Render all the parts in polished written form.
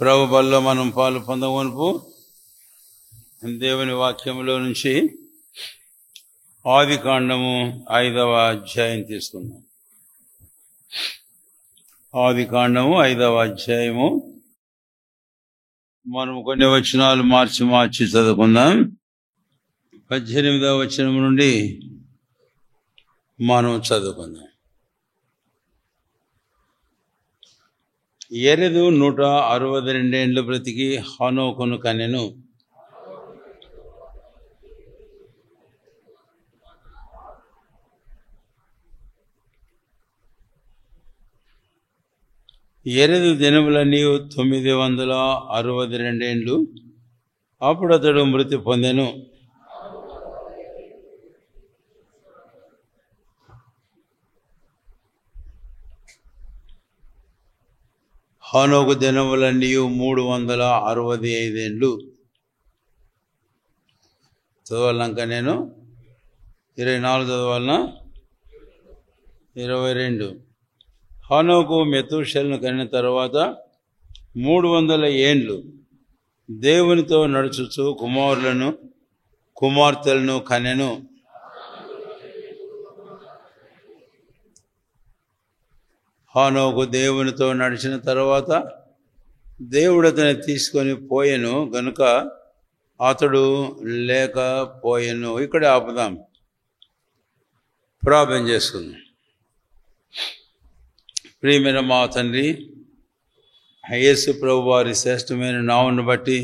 ప్రభు బల్లో మనం పాలు పొందవనుపు దేవుని వాక్యంలో నుంచి ఆదికాండము 5వ అధ్యాయం తీసుకుందాం. ఆదికాండము 5వ అధ్యాయము మనం కొన్ని వచనాలు మార్చి చదువుకుందాం. 18వ వచనం నుండి మనం చదువుకుందాం. ఎరెదు 162 ఏండ్లు బ్రతికి హనోకును కనెను. ఎరెదు దినములన్నీ 962 ఏండ్లు. అప్పుడు అతడు మృతి పొందెను. హనోకు దినములన్నీ 365 ఏండ్లు. చదవాలక నేను 24 చదవాలనా? 22. హనోకు మెతూషెలను కనిన తర్వాత 300 ఏండ్లు దేవునితో నడుచుచు కుమార్తెలను కనెను. హనోకు దేవునితో నడిచిన తర్వాత దేవుడు అతన్ని తీసుకొని పోయెను గనుక అతడు లేకపోయెను. ఇక్కడే ఆపుదాం, ప్రార్థన చేసుకుందాం. ప్రియమైన మా తండ్రి, యేసు ప్రభు వారి శ్రేష్టమైన నామమును బట్టి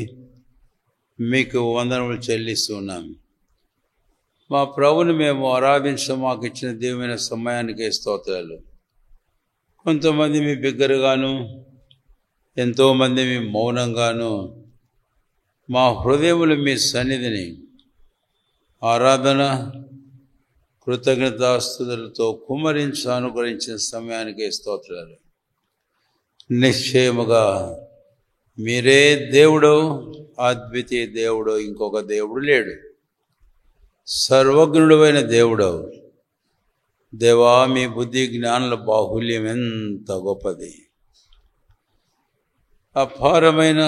మీకు వందనములు చెల్లిస్తున్నాం. మా ప్రభుని మేము ఆరాధించడం మాకు ఇచ్చిన దేవుమైన సమయానికి స్తోత్రాలు. కొంతమంది మీ బిగ్గరగాను, ఎంతోమంది మీ మౌనంగాను మా హృదయములు మీ సన్నిధిని ఆరాధన కృతజ్ఞతాస్తుతులతో అనుగ్రహించిన సమయానికి స్తోత్రాలు. నిశ్చయముగా మీరే దేవుడు, అద్వితీయ దేవుడు, ఇంకొక దేవుడు లేడు. సర్వజ్ఞుడు అయిన దేవుడు దేవా, మీ బుద్ధి జ్ఞానుల బాహుల్యం ఎంత గొప్పది. అపారమైన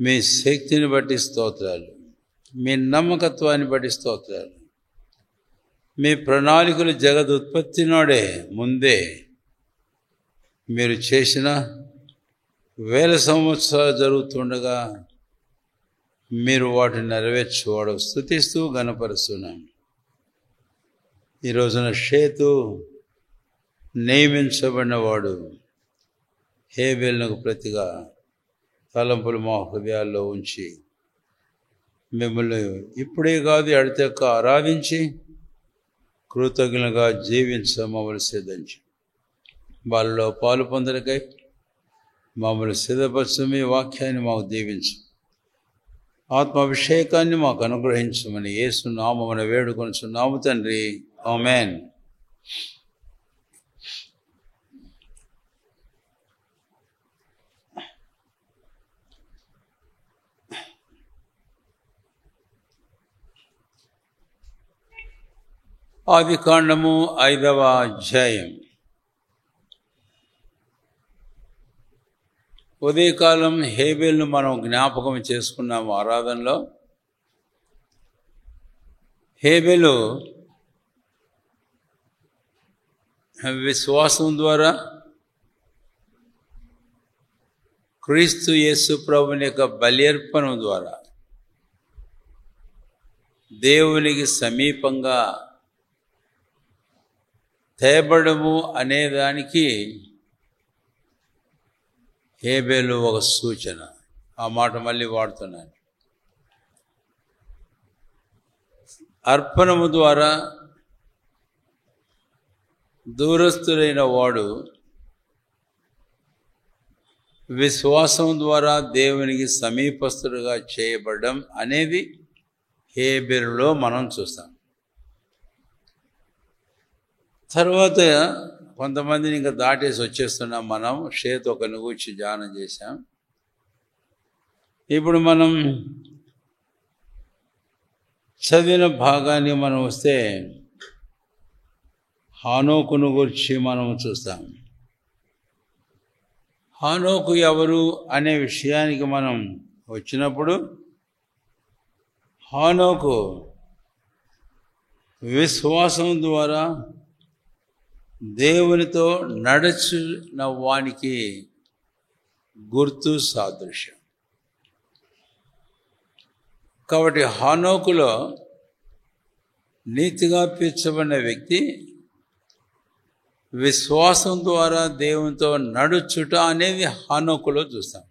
మీ శక్తిని బట్టి స్తోత్రాలు, మీ నమ్మకత్వాన్ని బట్టి స్తోత్రాలు. మీ ప్రణాళికలు జగత్ ఉత్పత్తి నాడే ముందే మీరు చేసిన 1000 సంవత్సరాలు జరుగుతుండగా మీరు వాటిని నెరవేర్చేవాడు. స్తుతిస్తూ ఘనపరుస్తున్నాం. ఈ రోజున షేతు నియమించబడినవాడు హేబెలునకు ప్రతిగా తలంపులు మా హృదయాల్లో ఉంచి మిమ్మల్ని ఇప్పుడే కాదు ఎడతెక్క ఆరాధించి కృతజ్ఞులుగా జీవించమమ్మల్ని సిద్ధించి వాళ్ళలో పాలు పొందలకై మమ్మల్ని సిద్ధపరచు. మీ వాక్యాన్ని మాకు దీవించు, ఆత్మాభిషేకాన్ని మాకు అనుగ్రహించమని యేసు నామమున వేడుకొనుచున్నాము తండ్రి, ఆమేన్. ఆదికాండము 5వ అధ్యాయం. ఉదయకాలం హేబెలును మనం జ్ఞాపకం చేసుకున్నాము ఆరాధనలో. హేబెలు విశ్వాసం ద్వారా క్రీస్తు యేసు ప్రభుని యొక్క బలి ద్వారా దేవునికి సమీపంగా తేబడము అనేదానికి హేబెలు ఒక సూచన. ఆ మాట మళ్ళీ వాడుతున్నాను. అర్పణము ద్వారా దూరస్తులైన వాడు విశ్వాసం ద్వారా దేవునికి సమీపస్తుడుగా చేయబడడం అనేది హేబెలులో మనం చూస్తాం. తర్వాత కొంతమందిని ఇంకా దాటేసి వచ్చేస్తున్నాం. మనం షేతు ఒకరిని కూర్చి ధ్యానం చేశాం. ఇప్పుడు మనం చదివిన భాగాన్ని మనం వస్తే హనోకును గురించి మనం చూస్తాం. హానోకు ఎవరు అనే విషయానికి మనం వచ్చినప్పుడు, హానోకు విశ్వాసం ద్వారా దేవునితో నడుచున్న వానికి గుర్తు సాదృశ్యం. కాబట్టి హానోకులో నీతిగా తీర్చబడిన వ్యక్తి విశ్వాసం ద్వారా దేవునితో నడుచుట అనేది హానోకులో చూస్తాం.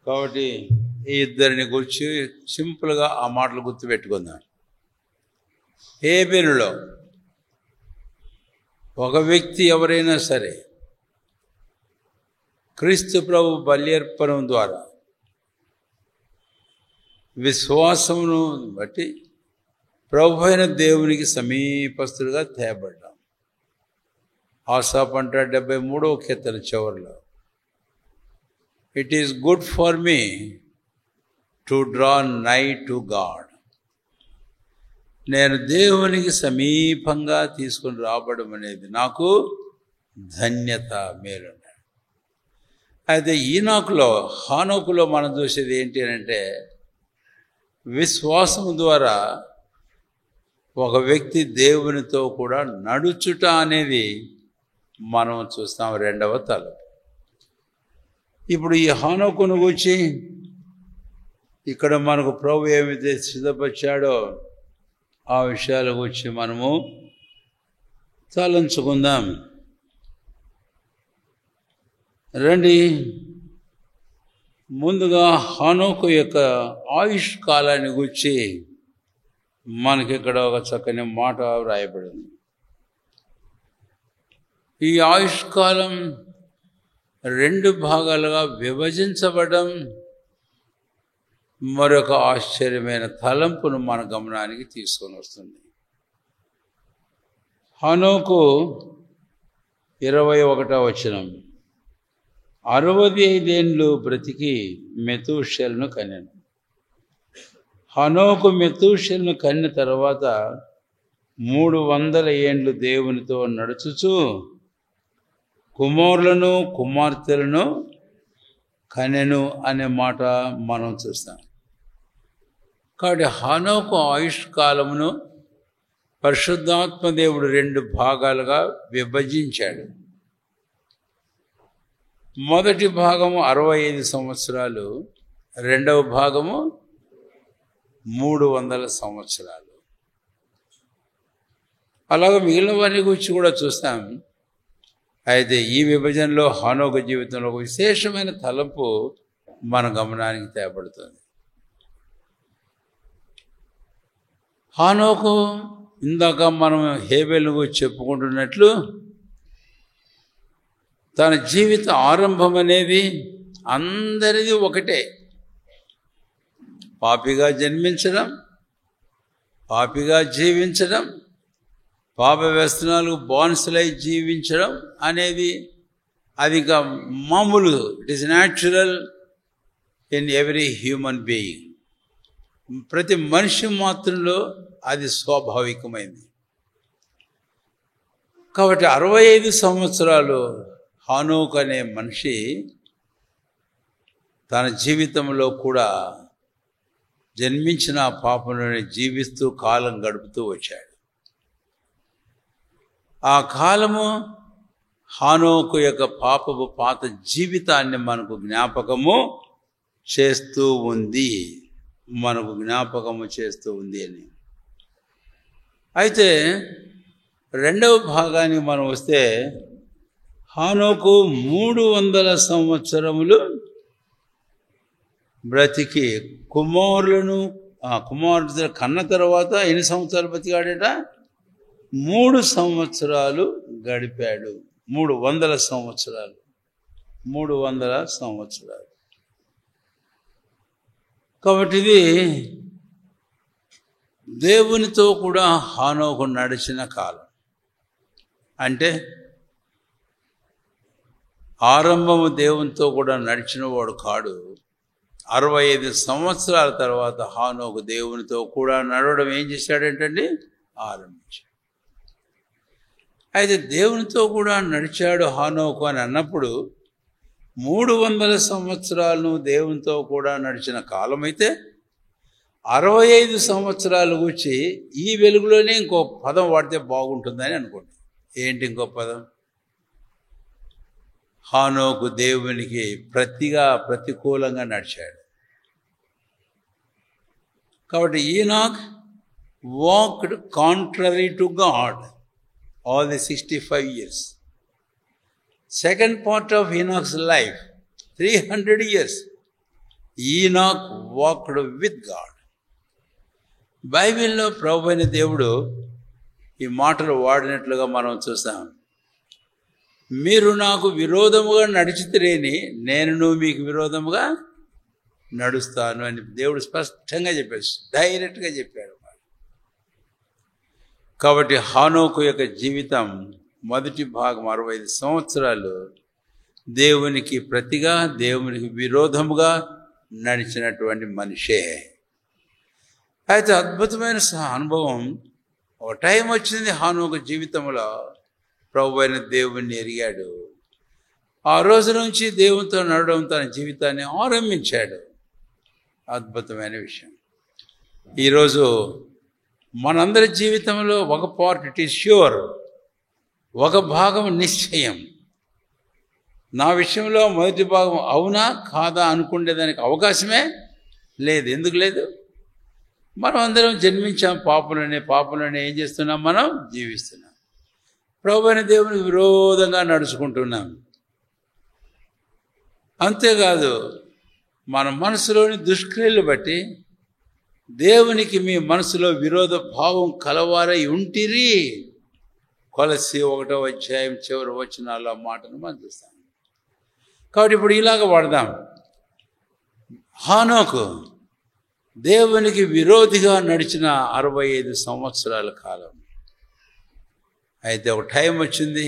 కాబట్టి ఈ ఇద్దరిని గురించి సింపుల్గా ఆ మాటలు గుర్తుపెట్టుకుందాం. హేబెలులో ఒక వ్యక్తి ఎవరైనా సరే క్రీస్తు ప్రభు బల్యర్పణం ద్వారా విశ్వాసమును బట్టి ప్రభు అయిన దేవునికి సమీపస్తులుగా తేబడ్డాం. ఆసాపు అంటాడు 73వ కీర్తన చివరిలో, it is good for me to draw నై టు గాడ్. నేను దేవునికి సమీపంగా తీసుకుని రావడం అనేది నాకు ధన్యత, మేలు. అయితే ఈనాకులో హానోకులో మనం చూసేది ఏంటి అంటే, విశ్వాసం ద్వారా ఒక వ్యక్తి దేవునితో కూడా నడుచుట అనేది మనం చూస్తాం. రెండవ తలం. ఇప్పుడు ఈ హానోకును గురించి ఇక్కడ మనకు ప్రభు ఏమైతే సిద్ధపరిచాడో ఆ విషయాల గురించి మనము తలంచుకుందాం. రండి. ముందుగా హానోకు యొక్క ఆయుష్ కాలాన్ని గురించి మనకి ఇక్కడ ఒక చక్కని మాట వ్రాయబడింది. ఈ ఆయుష్ కాలం 2 భాగాలుగా విభజించబడడం మరొక ఆశ్చర్యమైన తలంపును మన గమనానికి తీసుకొని వస్తుంది. హానోకు 21వ వచనం, 65 ఏండ్లు బ్రతికి మెతూషెలను కనెను. హనోకు మెతూషెలను కన్న తర్వాత 300 ఏండ్లు దేవునితో నడుచుచు కుమారులను కుమార్తెలను కనెను అనే మాట మనం చూస్తాం. కాబట్టి హనోకు ఆయుష్ కాలమును పరిశుద్ధాత్మ దేవుడు 2 భాగాలుగా విభజించాడు. మొదటి భాగము 65 సంవత్సరాలు, రెండవ భాగము 300 సంవత్సరాలు. అలాగే మిగిలిన వారి గురించి కూడా చూస్తాం. అయితే ఈ విభజనలో హానోకు జీవితంలో ఒక విశేషమైన తలంపు మన గమనానికి తేబడుతుంది. హానోకు ఇందాక మనం హేబెలు గురించి చెప్పుకుంటున్నట్లు తన జీవిత ఆరంభం అనేది అందరిది ఒకటే. పాపిగా జన్మించడం, పాపిగా జీవించడం, పాప వ్యసనాలకు బానిసలై జీవించడం అనేది అది ఇంకా మామూలు. It is natural in every human being. ప్రతి మనిషి మాత్రంలో అది స్వాభావికమైంది. కాబట్టి 65 సంవత్సరాలు హానోకు అనే మనిషి తన జీవితంలో కూడా జన్మించిన పాపంలోనే జీవిస్తూ కాలం గడుపుతూ వచ్చాడు. ఆ కాలము హానోకు యొక్క పాపపు పాత జీవితాన్ని మనకు జ్ఞాపకము చేస్తూ ఉంది అని. అయితే రెండవ భాగానికి మనం వస్తే, హానోకు 300 సంవత్సరములు బ్రతికి కుమారుడు కన్న తర్వాత ఎన్ని సంవత్సరాలు బ్రతికాడట? 3 సంవత్సరాలు గడిపాడు. 300 సంవత్సరాలు. 300 సంవత్సరాలు. కాబట్టి ఇది దేవునితో కూడా హానోకు నడిచిన కాలం. అంటే ఆరంభము దేవునితో కూడా నడిచిన వాడు కాడు. 65 సంవత్సరాల తర్వాత హానోకు దేవునితో కూడా నడవడం ఏం చేశాడంటండి? ఆరంభించాడు. అయితే దేవునితో కూడా నడిచాడు హానోకు అని అన్నప్పుడు 300 సంవత్సరాలను దేవునితో కూడా నడిచిన కాలం అయితే 65 సంవత్సరాలు గురించి ఈ వెలుగులోనే ఇంకో పదం వాడితే బాగుంటుందని అనుకోండి. ఏంటి ఇంకో పదం? హానోకు దేవునికి ప్రతికూలంగా నడిచాడు. కాబట్టి Enoch walked contrary to God all the 65 years. Second part of Enoch's life, 300 years, Enoch walked with God. బైబిల్లో ప్రభు అయిన దేవుడు ఈ మాటలు వాడినట్లుగా మనం చూస్తాం. మీరు నాకు విరోధముగా నడిచితిరేని నేను మీకు విరోధముగా నడుస్తాను అని దేవుడు స్పష్టంగా చెప్పాడు, డైరెక్ట్గా చెప్పాడు. కాబట్టి హానోకు యొక్క జీవితం మొదటి భాగం 65 సంవత్సరాలు దేవునికి ప్రతిగా, దేవునికి విరోధముగా నడిచినటువంటి మనిషే. అయితే అద్భుతమైన అనుభవం. ఒక టైం వచ్చింది హానోకు జీవితంలో, ప్రభు అయిన దేవుణ్ణి ఎరిగాడు. ఆ రోజు నుంచి దేవునితో నడవడం తన జీవితాన్ని ఆరంభించాడు. అద్భుతమైన విషయం. ఈరోజు మనందరి జీవితంలో ఒక పార్ట్ ఇట్ ఈస్ ష్యూర్, ఒక భాగం నిశ్చయం. నా విషయంలో మొదటి భాగం అవునా కాదా అనుకునేదానికి అవకాశమే లేదు. ఎందుకు లేదు? మనం అందరం జన్మించాం పాపంలోనే ఏం చేస్తున్నాం? మనం జీవిస్తున్నాం. ప్రభు అయిన దేవునికి విరోధంగా నడుచుకుంటున్నాం. అంతేకాదు, మన మనసులోని దుష్క్రియలు బట్టి దేవునికి మీ మనసులో విరోధ భావం కలవారై ఉంటిరి. కొలసి 1వ అధ్యాయం చివరి వచనాల మాటను మనం చూస్తాం. కాబట్టి ఇప్పుడు ఇలాగ వాడదాం. హానోకు దేవునికి విరోధిగా నడిచిన 65 సంవత్సరాల కాలం. అయితే ఒక టైం వచ్చింది,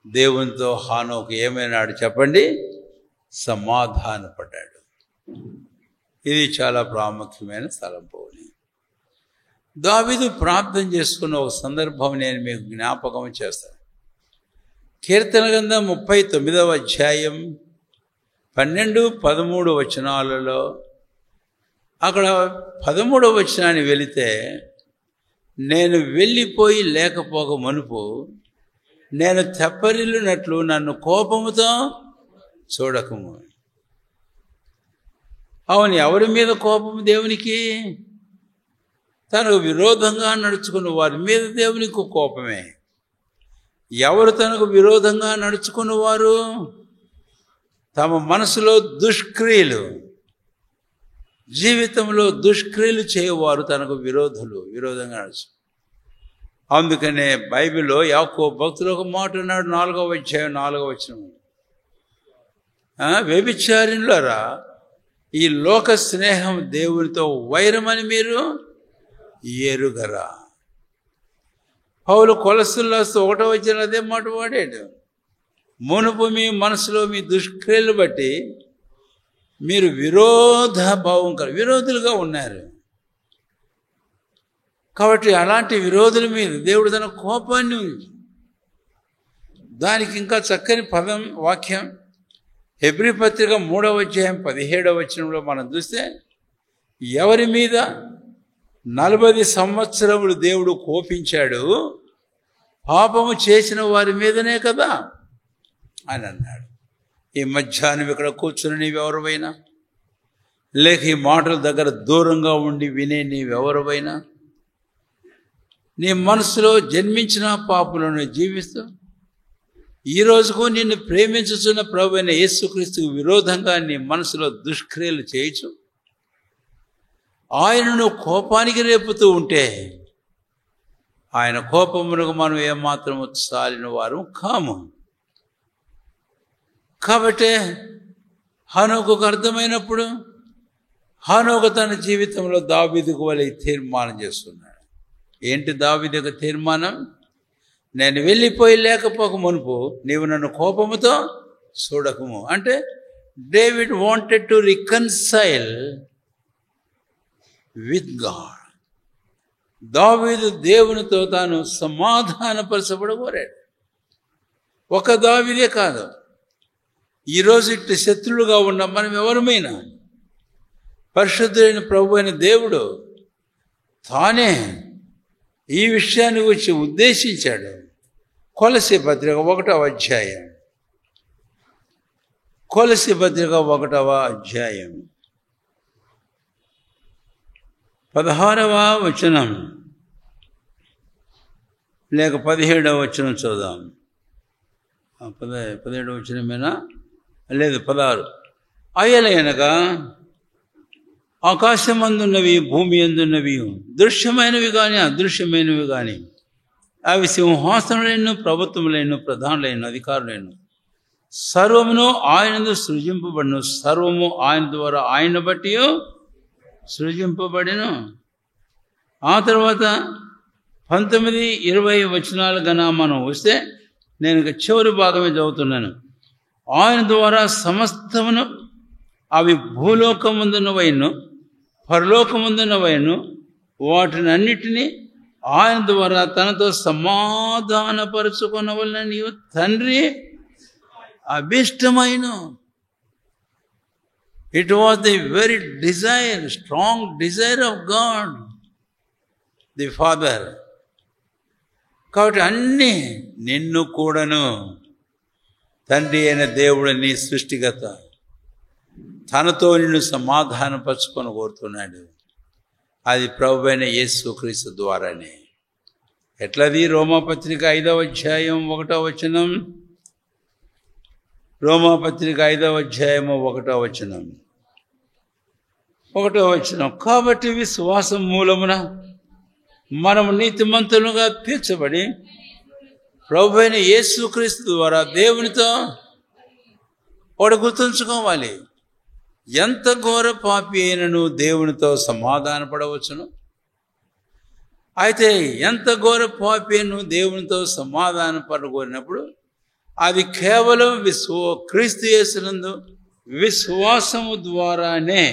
దేవునితో హానోకు ఏమైనాడు చెప్పండి? సమాధానపడ్డాడు. ఇది చాలా ప్రాముఖ్యమైన తలంపుని. దావీదు ప్రార్థన చేసుకున్న ఒక సందర్భం నేను మీకు జ్ఞాపకం చేస్తాను. కీర్తన గ్రంథం 39వ అధ్యాయం 12, 13 వచనాలలో, అక్కడ 13వ వచనాన్ని వెళితే, నేను వెళ్ళిపోయి లేకపోక మునుపు నేను తెప్పరిల్లునట్లు నన్ను కోపముతో చూడకము. అవును, ఎవరి మీద కోపము దేవునికి? తనకు విరోధంగా నడుచుకున్న వారి మీద దేవునికి కోపమే. ఎవరు తనకు విరోధంగా నడుచుకున్న వారు? తమ మనసులో దుష్క్రియలు, జీవితంలో దుష్క్రియలు చేయవారు తనకు విరోధంగా నడుచు. అందుకనే బైబిల్లో యాకోబు భక్తులు ఒక మాట అన్నాడు, 4వ అధ్యాయం 4వ వచనం, వ్యభిచారిణులారా, ఈ లోక స్నేహం దేవునితో వైరమని మీరు ఎరుగరా. పౌలు కొలస్సీయులకు రాస్తూ 1వ అధ్యాయం అదే మాట వాడాడు. మునుపు మీ మనసులో మీ దుష్క్రియలు బట్టి మీరు విరోధులుగా ఉన్నారు. కాబట్టి అలాంటి విరోధుల మీద దేవుడు తన కోపాన్ని ఉంది. దానికి ఇంకా చక్కని పదం, వాక్యం హెబ్రీ పత్రిక 3వ అధ్యాయం 17వ వచనంలో మనం చూస్తే, ఎవరి మీద 40 సంవత్సరములు దేవుడు కోపించాడు? పాపము చేసిన వారి మీదనే కదా అని అన్నాడు. ఈ మధ్యాహ్నం ఇక్కడ కూర్చుని నీవెవరివైనా, లేక ఈ మాటల దగ్గర దూరంగా ఉండి వినే నీవెవరివైనా, నీ మనసులో జన్మించిన పాపులను జీవిస్తూ ఈ రోజుకు నిన్ను ప్రేమించుచున్న ప్రభువైన యేసుక్రీస్తుకు విరోధంగా నీ మనసులో దుష్క్రియలు చేయొచ్చు. ఆయనను కోపానికి రేపుతూ ఉంటే ఆయన కోపమునకు మనం ఏమాత్రము చాలిన వారు కాము. కాబట్టి హానోకు అర్థమైనప్పుడు హానోకు తన జీవితంలో దావీదుకు వలె తీర్మానం చేస్తున్నాడు. ఏంటి దావీదు యొక్క తీర్మానం? నేను వెళ్ళిపోయి లేకపోక మునుపు నీవు నన్ను కోపముతో చూడకము. అంటే David wanted to reconcile with God. దావీదు దేవునితో తాను సమాధానపరచబడగోరాడు. ఒక దావీదే కాదు, ఈరోజు ఇట్టి శత్రులుగా ఉన్న మనం ఎవరమైనా పరిశుద్ధుడైన ప్రభు అయిన దేవుడు తానే ఈ విషయాన్ని గురించి ఉద్దేశించాడు. కొలసీ పత్రిక 1వ అధ్యాయం, కొలసీ పత్రిక 1వ అధ్యాయం 16వ వచనం లేక 17వ వచనం చూద్దాం. 17వ వచనమేనా? లేదు, 16. అయ్యలయనగా ఆకాశమందున్నవి భూమి అందున్నవి దృశ్యమైనవి కానీ అదృశ్యమైనవి కానీ, అవి సింహాసనములైన ప్రభుత్వములైన ప్రధానులైన అధికారులైన సర్వమును ఆయన సృజింపబడిన, సర్వము ఆయన ద్వారా ఆయన బట్టి సృజింపబడిను. ఆ తర్వాత 19, 20 వచనాలు గన మనం వస్తే, నేను చివరి భాగమే చదువుతున్నాను. ఆయన ద్వారా సమస్తమును, అవి భూలోకముందున్నవైను పరలోకముందున్నవైను వాటిని అన్నిటినీ ఆయన ద్వారా తనతో సమాధానపరుచుకొనవలెనని తండ్రి అభిష్టమైన. It was the very desire, strong desire of God the Father. కాబట్టి అన్నీ నిన్ను కూడాను తండ్రి అయిన దేవుడు నీ సృష్టిగత తనతో నిన్ను సమాధానపరచుకొని కోరుతున్నాడు. అది ప్రభువైన యేసుక్రీస్తు ద్వారానే. ఎట్లది? రోమాపత్రిక 5వ అధ్యాయం 1వ వచనం. రోమాపత్రిక 5వ అధ్యాయము 1వ వచనం. 1వ వచనం, కాబట్టి విశ్వాసం మూలమున మనము నీతిమంతులుగా తీర్చబడి ప్రభువైన యేసుక్రీస్తు ద్వారా దేవునితో ఒకటి గుర్తుంచుకోవాలి, ఎంత ఘోర పాపి అయినను దేవునితో సమాధానపడవచ్చును. అయితే ఎంత ఘోర పాపి అయినను దేవునితో సమాధానపడగోరినప్పుడు అది కేవలం క్రీస్తు యేసునందు విశ్వాసము ద్వారానే,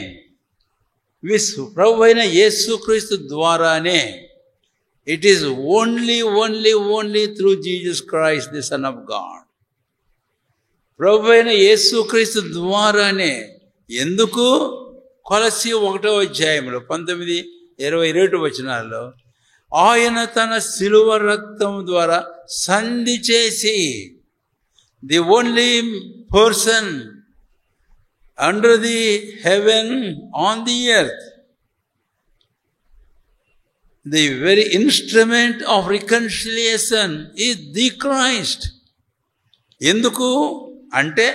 ప్రభు అయిన యేసుక్రీస్తు ద్వారానే. It is only through Jesus Christ the Son of God. ప్రభు అయిన యేసుక్రీస్తు ద్వారానే. ఎందుకు? కొలసీ 1వ అధ్యాయంలో 19, 22 వచనాల్లో ఆయన తన శిలువ రక్తం ద్వారా సంధి చేసి, the only person under the haven on the earth, the very instrument of reconciliation is the Christ. ఎందుకు అంటే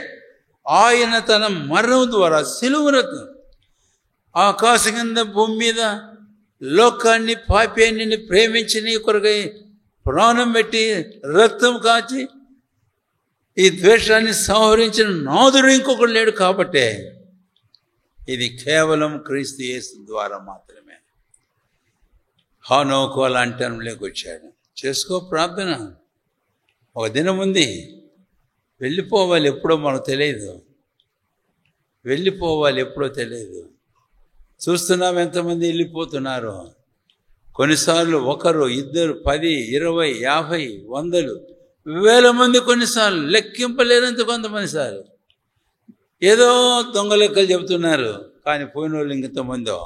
ఆయన తన మరణం ద్వారా శిలువ రక్తం, ఆకాశం కింద భూమి మీద లోకాన్ని పాపాన్ని ప్రేమించి నీ కొరకై ప్రాణం పెట్టి రక్తం కాచి ఈ ద్వేషాన్ని సంహరించిన నాదుడు ఇంకొకడు లేడు. కాబట్టే ఇది కేవలం క్రీస్తు యేసు ద్వారా మాత్రమే. హానోకు అలాంటి అనులోకి వచ్చాడు. చేసుకో ప్రార్థన. ఒక దినం ఉంది, వెళ్ళిపోవాలి, ఎప్పుడో మనకు తెలియదు. వెళ్ళిపోవాలి, ఎప్పుడో తెలియదు. చూస్తున్నాం ఎంతమంది వెళ్ళిపోతున్నారు. కొన్నిసార్లు 1, 2, 10, 20, 50, 100, 1000 మంది, కొన్నిసార్లు లెక్కింపలేనంత కొంతమంది సార్లు. ఏదో దొంగ లెక్కలు చెబుతున్నారు, కానీ పోయిన వాళ్ళు ఇంకెంతమందో.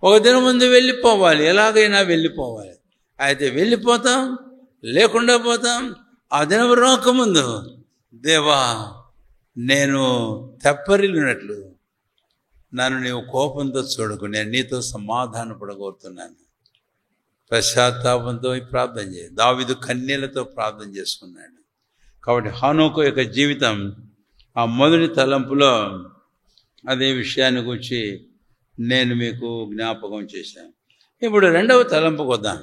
ఒక దినం ముందు వెళ్ళిపోవాలి, ఎలాగైనా వెళ్ళిపోవాలి. అయితే వెళ్ళిపోతాం, లేకుండా పోతాం. ఆ దినం రాకముందు, దేవా నేను తెప్పరిల్లినట్లు నన్ను నీవు కోపంతో చూడకు, నేను నీతో సమాధాన పడగోరుతున్నాను. పశ్చాత్తాపంతో ప్రార్థన చేయి. దావీదు కన్నీళ్లతో ప్రార్థన చేసుకున్నాడు. కాబట్టి హానోకు యొక్క జీవితం ఆ మొదటి తలంపులో అదే విషయాన్ని గురించి నేను మీకు జ్ఞాపకం చేశాను. ఇప్పుడు రెండవ తలంపుకు వద్దాం.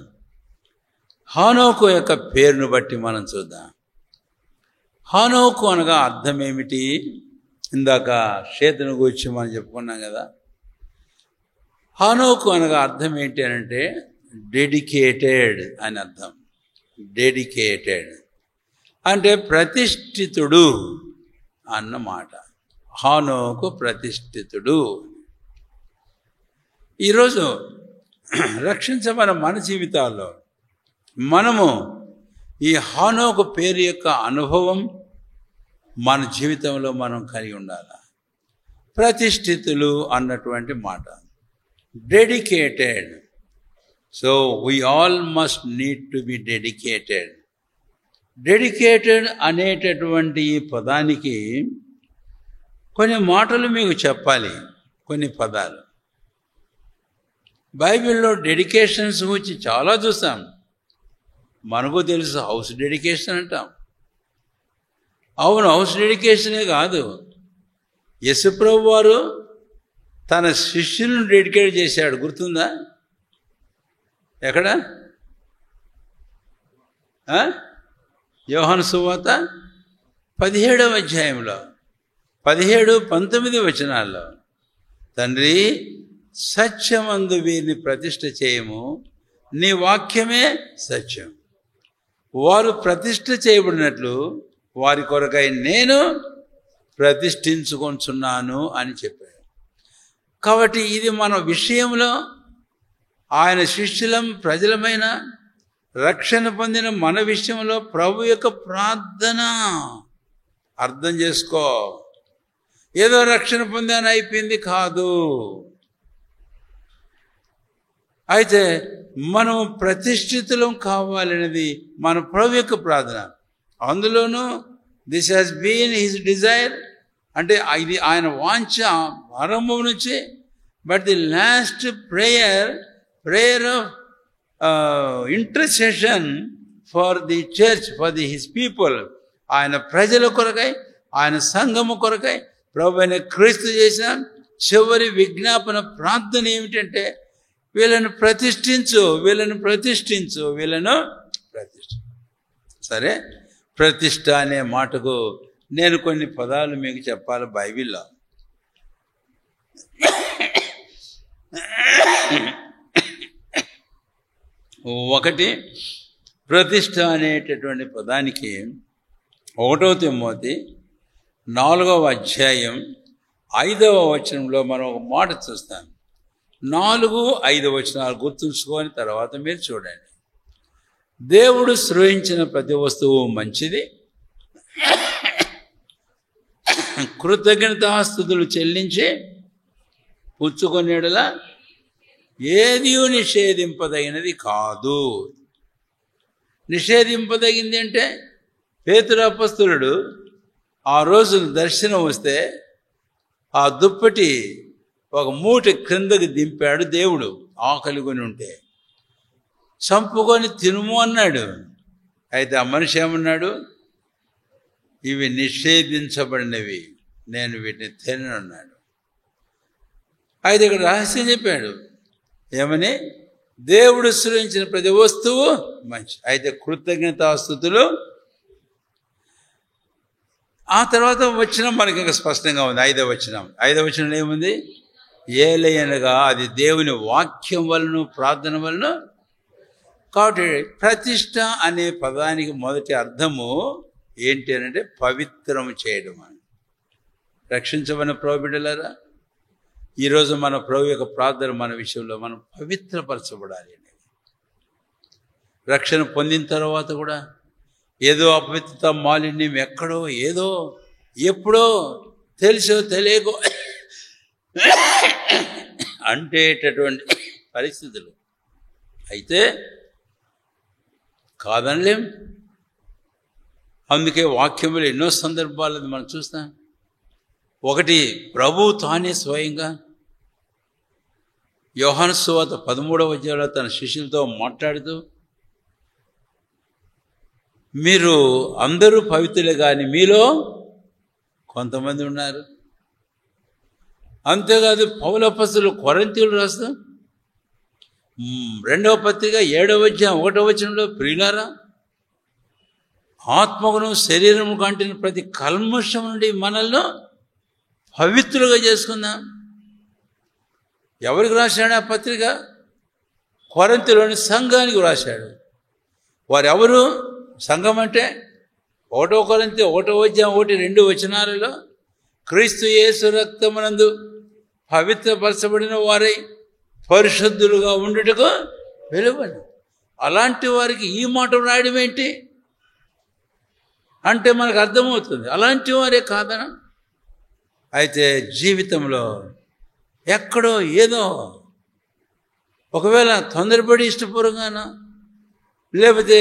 హానోకు యొక్క పేరును బట్టి మనం చూద్దాం. హానోకు అనగా అర్థం ఏమిటి? ఇందాక షేతును గురించి మనం చెప్పుకున్నాం కదా. హానోకు అనగా అర్థం ఏంటి అంటే డెడికేటెడ్ అని అర్థం. డెడికేటెడ్ అంటే ప్రతిష్ఠితుడు అన్నమాట. హానోకు ప్రతిష్ఠితుడు. ఈరోజు రక్షించబడిన మన జీవితాల్లో మనము ఈ హానోకు పేరు యొక్క అనుభవం మన జీవితంలో మనం కలిగి ఉండాలి. ప్రతిష్ఠితులు అన్నటువంటి మాట, dedicated. So we all must need to be dedicated. Dedicated అనేటటువంటి ఈ పదానికి కొన్ని మాటలు మీకు చెప్పాలి, కొన్ని పదాలు. బైబిల్లో డెడికేషన్స్ గురించి చాలా చూస్తాం. మనకు తెలుసు హౌస్ డెడికేషన్ అంటాం. అవును, హౌస్ డెడికేషనే కాదు, యేసుప్రభు వారు తన శిష్యులను డెడికేట్ చేశాడు. గుర్తుందా? ఎక్కడ? యోహాను సువార్త 17వ అధ్యాయంలో 17-19 వచనాల్లో, తండ్రి సత్యమందు వీరిని ప్రతిష్ఠ చేయము, నీ వాక్యమే సత్యం. వారు ప్రతిష్ఠ చేయబడినట్లు వారి కొరకై నేను ప్రతిష్ఠించుకొంచున్నాను అని చెప్పాడు. కాబట్టి ఇది మన విషయంలో, ఆయన శిష్యులం ప్రజలమైన రక్షణ పొందిన మన విషయంలో ప్రభు యొక్క ప్రార్థన. అర్థం చేసుకో, ఏదో రక్షణ పొందాను అయిపోయింది కాదు. అయితే మనం ప్రతిష్ఠితులం కావాలనేది మన ప్రభు యొక్క ప్రార్థన. అందులోనూ this has been his desire, అంటే ఇది ఆయన వాంఛ ఆరంభం నుంచి. But the last prayer of intercession for the church, for his people, ఆయన ప్రజల కొరకై, ఆయన సంఘము కొరకై ప్రభు అయిన క్రీస్తు చేసిన చివరి విజ్ఞాపన ప్రార్థన ఏమిటంటే, వీళ్ళను ప్రతిష్ఠించు, వీళ్ళను ప్రతిష్ఠించు, వీళ్ళను ప్రతిష్ఠించు. సరే, ప్రతిష్ఠ అనే మాటకు నేను కొన్ని పదాలు మీకు చెప్పాలి బైబిల్లో. ఒకటి, ప్రతిష్ఠ అనేటటువంటి పదానికి 1 తిమోతి 4వ అధ్యాయం 5వ వచనంలో మనం ఒక మాట చూస్తాం. 4-5 వచనాలు గుర్తుంచుకొని తర్వాత మీరు చూడండి. దేవుడు సృజించిన ప్రతి వస్తువు మంచిది, కృతజ్ఞతాస్తుతులు చెల్లించి పుచ్చుకొనేడులా ఏది నిషేధింపదగినది కాదు. నిషేధింపదగింది అంటే, పేతురు అపొస్తలుడు ఆ రోజు దర్శనం వస్తే ఆ దుప్పటి ఒక మూట క్రిందకి దింపాడు దేవుడు, ఆకలి కొని ఉంటే. చంపుకొని తినుము అన్నాడు. అయితే ఆ మనిషి ఏమన్నాడు? ఇవి నిషేధించబడినవి, నేను వీటిని తిననున్నాడు. అయితే ఇక్కడ రహస్యం చెప్పాడు. ఏమని? దేవుడు సృజించిన ప్రతి వస్తువు మంచి. అయితే కృతజ్ఞతాస్తుతులు. ఆ తర్వాత వచనం మనకి ఇంకా స్పష్టంగా ఉంది. 5వ వచనం ఏముంది? ఏలయనగా అది దేవుని వాక్యం వలన, ప్రార్థన వలన. కాబట్టి ప్రతిష్ఠ అనే పదానికి మొదటి అర్థము ఏంటి అంటే పవిత్రము చేయడం అని. రక్షించబడిన ప్రభు బిడ్డలారా, ఈరోజు మన ప్రభు యొక్క ప్రార్థన మన విషయంలో మనం పవిత్రపరచబడాలి. రక్షణ పొందిన తర్వాత కూడా ఏదో అపవిత్రత, మాలిన్యం ఎక్కడో, ఏదో ఎప్పుడో, తెలుసో తెలియకో అంటేటటువంటి పరిస్థితులు అయితే కాదనలేం. అందుకే వాక్యములు ఎన్నో సందర్భాలను మనం చూస్తాం. ఒకటి, ప్రభువు తానే స్వయంగా యోహాను సువార్త 13వ అధ్యాయంలో తన శిష్యులతో మాట్లాడుతూ, మీరు అందరూ పవిత్రులే కానీ మీలో కొంతమంది ఉన్నారు. అంతేకాదు పౌలు అపొస్తలుడు కొరింథీయులు రాస్తూ 2వ పత్రిక 7వ అధ్యాయం 1వ వచనంలో, ప్రియులారా, ఆత్మకును శరీరము కంటిన ప్రతి కల్మషం నుండి మనల్ని పవిత్రులుగా చేసుకుందాం. ఎవరికి రాశాడు ఆ పత్రిక? కొరింథీలోని సంఘానికి రాశాడు. వారెవరు? సంఘం అంటే 1వ కొరింథీ 1వ అధ్యాయం 1-2 వచనాలలో క్రీస్తు యేసు రక్తమునందు పవిత్రపరచబడిన వారై పరిశుద్ధులుగా ఉండుటకు వెలువను. అలాంటి వారికి ఈ మాట రాయడం ఏంటి అంటే మనకు అర్థమవుతుంది అలాంటి వారే కాదనా. అయితే జీవితంలో ఎక్కడో ఏదో ఒకవేళ తొందరపడి ఇష్టపూర్వకంగానో లేకపోతే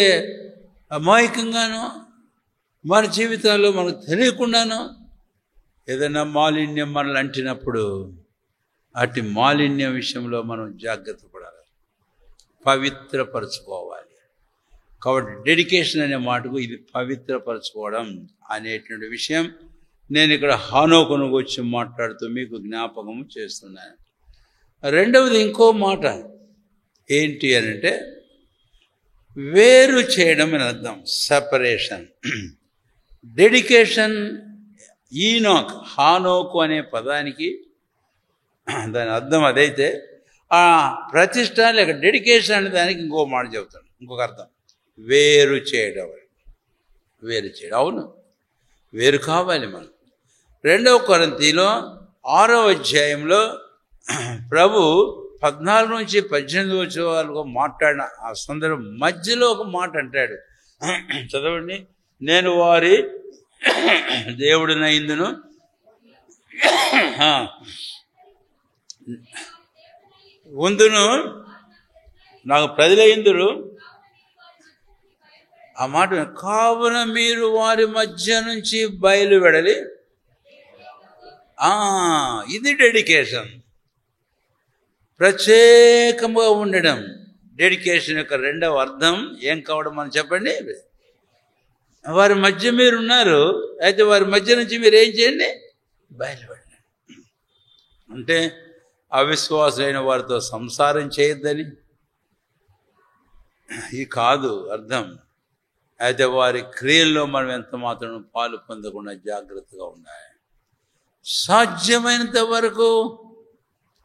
అమాయకంగానో మన జీవితాల్లో మనకు తెలియకుండానో ఏదైనా మాలిన్యం మనల్ని అంటినప్పుడు అటు మాలిన్యం విషయంలో మనం జాగ్రత్త పడాలి, పవిత్రపరచుకోవాలి. కాబట్టి డెడికేషన్ అనే మాటకు ఇది పవిత్రపరచుకోవడం అనేటువంటి విషయం నేను ఇక్కడ హానోకును వచ్చి మాట్లాడుతూ మీకు జ్ఞాపకం చేస్తున్నాను. రెండవది ఇంకో మాట ఏంటి అని అంటే వేరు చేయడం అని అర్థం, సెపరేషన్. డెడికేషన్ ఈనోక్, హానోకు అనే పదానికి దాని అర్థం అదైతే ఆ ప్రతిష్ట లేక డెడికేషన్ అనే దానికి ఇంకో మాట చెబుతాను, ఇంకొక అర్థం వేరు చేయడం. వేరు చేయడం, అవును వేరు కావాలి మనం. 2వ కొరింథీలో 6వ అధ్యాయంలో ప్రభు 14 నుంచి 18 వచ్చే వరకు మాట్లాడిన ఆ సందర్భం మధ్యలో ఒక మాట అంటాడు, చదవండి. నేను వారి దేవుడినైందును ఉందును నాకు ప్రజలైందురు. ఆ మాట కావున మీరు వారి మధ్య నుంచి బయలు వెడలి. ఇది డెడికేషన్, ప్రత్యేకంగా ఉండడం. డెడికేషన్ యొక్క రెండవ అర్థం ఏం కావడం మనం చెప్పండి. వారి మధ్య మీరు ఉన్నారు, అయితే వారి మధ్య నుంచి మీరు ఏం చేయండి, బయలుపడండి. అంటే అవిశ్వాసులైన వారితో సంసారం చేయొద్దని ఈ కాదు అర్థం. అయితే వారి క్రియల్లో మనం ఎంత మాత్రం పాలు పొందకుండా జాగ్రత్తగా ఉండాలి. సాధ్యమైనంత వరకు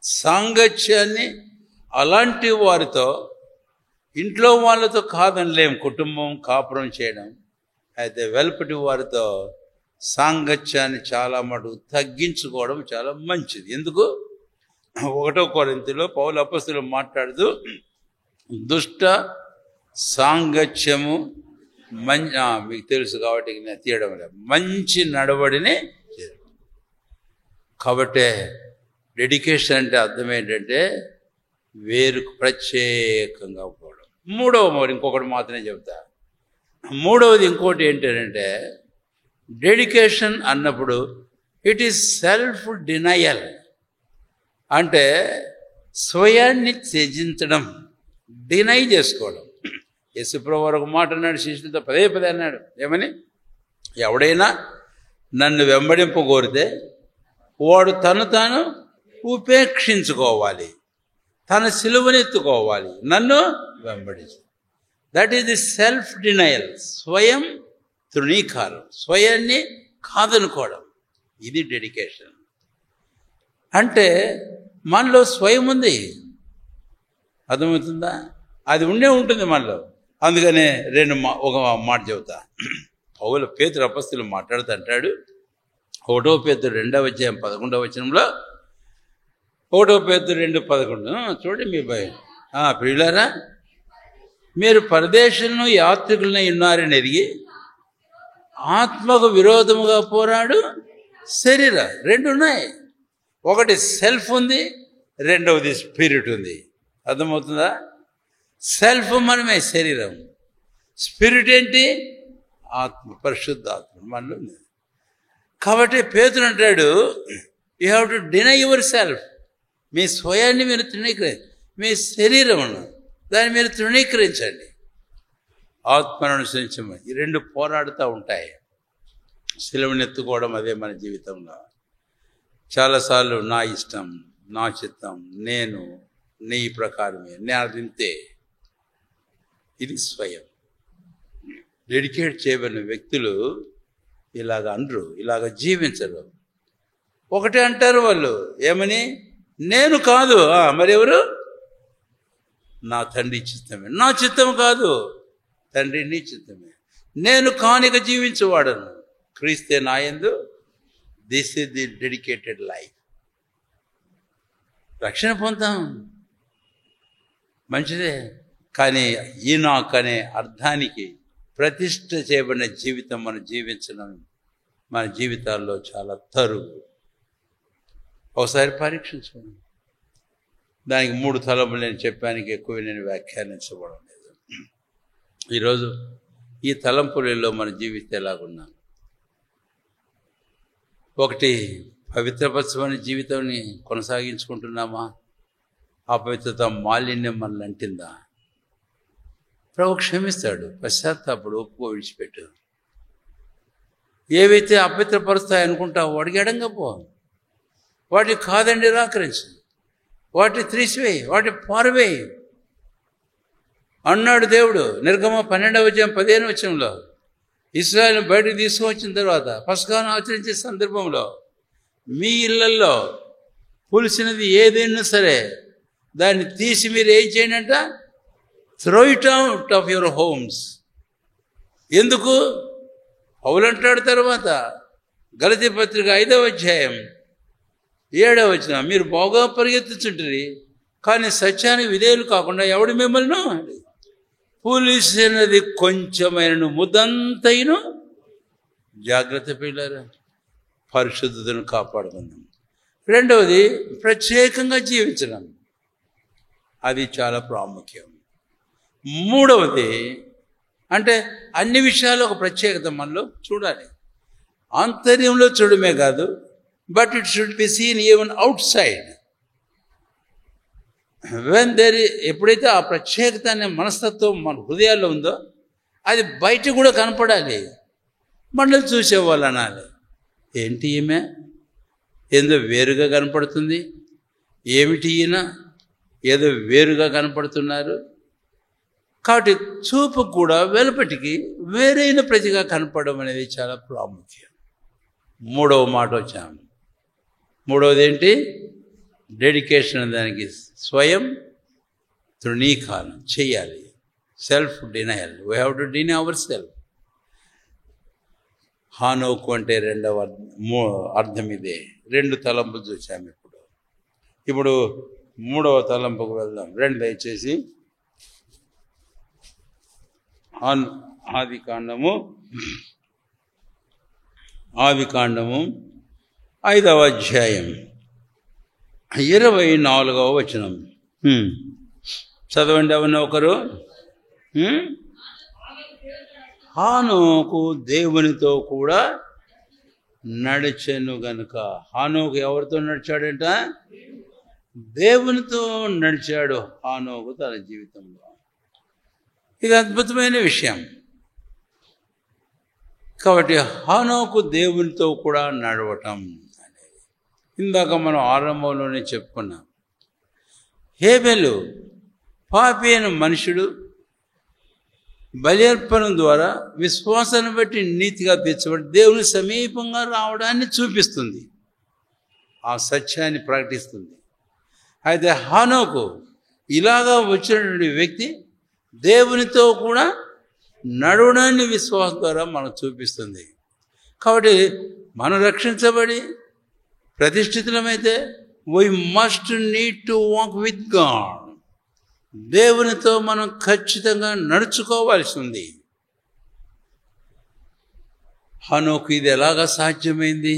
సాంగత్యాన్ని అలాంటి వారితో, ఇంట్లో వాళ్ళతో కాదనిలేం, కుటుంబం కాపురం చేయడం. అయితే వెలుపటి వారితో సాంగత్యాన్ని చాలా మటుకు తగ్గించుకోవడం చాలా మంచిది. ఎందుకు? 1వ కొరింథీలో పౌలు అపొస్తలుడు మాట్లాడుతూ దుష్ట సాంగత్యము మీకు తెలుసు కాబట్టి నేను తీయడం లేదు, మంచి నడవడిని. కాబట్టి డెడికేషన్ అంటే అర్థం ఏంటంటే వేరు ప్రత్యేకంగా పోవడం. ఇంకొకటి మాత్రమే చెప్తా. మూడవది ఇంకోటి ఏంటంటే డెడికేషన్ అన్నప్పుడు ఇట్ ఈస్ సెల్ఫ్ డినయల్, అంటే స్వయాన్ని త్యజించడం, డినై చేసుకోవడం. యేసుప్రభువు ఒక మాట అన్నాడు, శిష్యులతో పదే అన్నాడు, ఏమని? ఎవడైనా నన్ను వెంబడింపగోరితే వాడు తను తాను ఉపేక్షించుకోవాలి, తన సిలువనెత్తుకోవాలి, నన్ను వెంబడించు. That is the self denial, స్వయం తృణీకారం, స్వయాన్ని కాదనుకోవడం. ఇది డెడికేషన్. అంటే మనలో స్వయం ఉంది, అర్థమవుతుందా? అది ఉంటుంది మనలో. అందుకనే ఒక మాట చెబుతా. పేతురు అపొస్తలుడు మాట్లాడుతూ అంటాడు, 1వ పేతురు 2వ అధ్యాయం 11వ వచనంలో, 1వ పేతురు 2:11 చూడండి. మీ ప్రియులారా, మీరు పరదేశులను యాత్రికులనై ఉన్నారని ఎరిగి ఆత్మకు విరోధముగా పోరాడు శరీర. 2 ఉన్నాయి. ఒకటి సెల్ఫ్ ఉంది, రెండవది స్పిరిట్ ఉంది. అర్థమవుతుందా? సెల్ఫ్ మనమే, శరీరం. స్పిరిట్ ఏంటి? ఆత్మ, పరిశుద్ధ ఆత్మ మనలో ఉంది. కాబట్టి పేతురు అంటాడు, you have to deny yourself. మీ స్వయాన్ని మీరు మీ శరీరం దాన్ని మీరు తృణీకరించండి, ఆత్మను అనుసరించమని. ఈ 2 పోరాడుతూ ఉంటాయి. సిలువనెత్తుకోవడం అదే మన జీవితంలో. చాలాసార్లు నా ఇష్టం, నా చిత్తం, నేను నీ ప్రకారమే, నేను వింతే. ఇది స్వయం. డెడికేట్ చేయబడిన వ్యక్తులు ఇలాగ అనరు, ఇలాగ జీవించరు. ఒకటే అంటారు వాళ్ళు, ఏమని? నేను కాదు, మరెవరు? నా తండ్రి చిత్తమే. నా చిత్తం కాదు తండ్రి, నీ చిత్తమే. నేను కానిక జీవించేవాడను, క్రీస్తే నాయందు. This is the dedicated life. రక్షణ పొందాం, మంచిదే. కానీ ఈనాక్ అనే అర్థానికి ప్రతిష్ఠ చేయబడిన జీవితం మనం జీవించడం మన జీవితాల్లో చాలా తరువు. ఒకసారి పరీక్షించుకోండి. దానికి 3 తలములు నేను చెప్పానికి ఎక్కువ నేను వ్యాఖ్యానించబడం లేదు. ఈరోజు ఈ తలంపులలో మన జీవితం ఎలాగున్నాం? ఒకటి, పవిత్రపరచమని జీవితాన్ని కొనసాగించుకుంటున్నామా? అపవిత్రత మాలిన్యం మనల్ని అంటిందా? ప్రభు క్షమిస్తాడు. పశ్చాత్తాపడు, ఒప్పుకో, విడిచిపెట్టు. ఏవైతే అపవిత్రపరుస్తాయి అనుకుంటావో వాడికి ఎడంగా పో. వాటిని కాదని నిరాకరించు, వాటిని త్రీసివేయి, వాటిని పారవేయి అన్నాడు దేవుడు. నిర్గమ 12:15 ఇశ్రాయేలును బయటకు తీసుకువచ్చిన తర్వాత పస్కాను ఆచరించే సందర్భంలో మీ ఇళ్లల్లో పులిసినది ఏదైనా సరే దాన్ని తీసి మీరు ఏం చేయండి అంట? Throw it out of your homes. ఎందుకు? పౌలు అంటాడు తర్వాత గలతీ పత్రిక 5:7 మీరు బాగా పరిగెత్తుచుంటారు కానీ సత్యానికి విధేయులు కాకుండా ఎవడు మిమ్మల్ని పులిసినది కొంచెమైన ముద్దంతైను జాగ్రత్త పిల్లరా, పరిశుద్ధతను కాపాడుకుందాం. రెండవది, ప్రత్యేకంగా జీవించడం. అది చాలా ప్రాముఖ్యం. మూడవది అంటే అన్ని విషయాలు ఒక ప్రత్యేకత మనలో చూడాలి. ఆంతర్యంలో చూడమే కాదు, but it should be seen even out side. ఎప్పుడైతే ఆ ప్రత్యేకత అనే మనస్తత్వం మన హృదయాల్లో ఉందో అది బయట కూడా కనపడాలి. మనల్ని చూసేవాళ్ళు అనాలి, ఏంటి ఈమె ఏదో వేరుగా కనపడుతుంది, ఏమిటి ఈయన ఏదో వేరుగా కనపడుతున్నారు. కాబట్టి చూపు కూడా వెలుపటికి వేరైన ప్రతిగా కనపడడం అనేది చాలా ప్రాముఖ్యం. మూడవ మాట వచ్చాము. మూడవది ఏంటి? డెడికేషన్. దానికి స్వయం తృణీకారం చేయాలి. Self denial. We have to deny our self. హానోకు అంటే రెండవ అర్థం ఇదే. 2 తలంపులు చూసాము. ఇప్పుడు మూడవ తలంపుకు వెళ్దాం. దయచేసి ఆదికాండము 5:24 చదవండి. ఎవరిన ఒకరు. హానోకు దేవునితో కూడా నడిచెను గనుక. హానోకు ఎవరితో నడిచాడంట? దేవునితో నడిచాడు హానోకు తన జీవితంలో. ఇది అద్భుతమైన విషయం. కాబట్టి హానోకు దేవునితో కూడా నడవటం అనేది ఇందాక మనం ఆరంభంలోనే చెప్పుకున్నాం. హేబెలు పాపి అయిన మనుషుడు బలి అర్పణం ద్వారా విశ్వాసాన్ని బట్టి నీతిగా తీర్చబడి దేవుని సమీపంగా రావడాన్ని చూపిస్తుంది, ఆ సత్యాన్ని ప్రకటిస్తుంది. అయితే హానోకు ఇలాగా వచ్చినటువంటి వ్యక్తి దేవునితో కూడా నడవడాన్ని విశ్వాసం ద్వారా మనకు చూపిస్తుంది. కాబట్టి మనం రక్షించబడి ప్రతిష్ఠితులమైతే we must need to walk with God. దేవునితో మనం ఖచ్చితంగా నడుచుకోవాల్సి ఉంది. హానోకు ఇది ఎలాగా సాధ్యమైంది?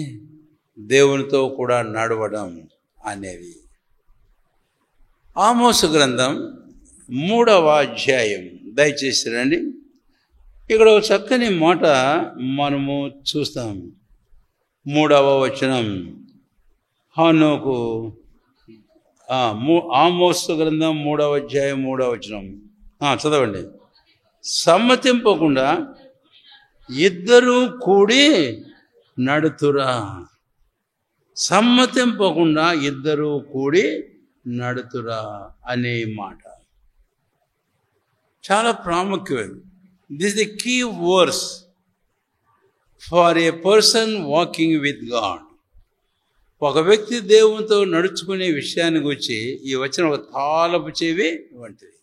దేవునితో కూడా నడవడం అనేది. ఆమోసు గ్రంథం 3వ అధ్యాయం దయచేసి రండి. ఇక్కడ ఒక చక్కని మాట మనము చూస్తాం. 3వ వచనం. హానోకు ఆమోసు గ్రంథం 3వ అధ్యాయం 3వ వచనం చదవండి. సమ్మతింపకుండా ఇద్దరూ కూడి నడుతురా. సమ్మతింపకుండా ఇద్దరూ కూడి నడుతురా అనే మాట చాలా ప్రాముఖ్యమైనది. This the key verse for a person walking with God. ఒక వ్యక్తి దేవునితో నడుచుకునే విషయాన్ని గురించి ఈ వచ్చిన ఒక తాళపు చెవి వంటిది.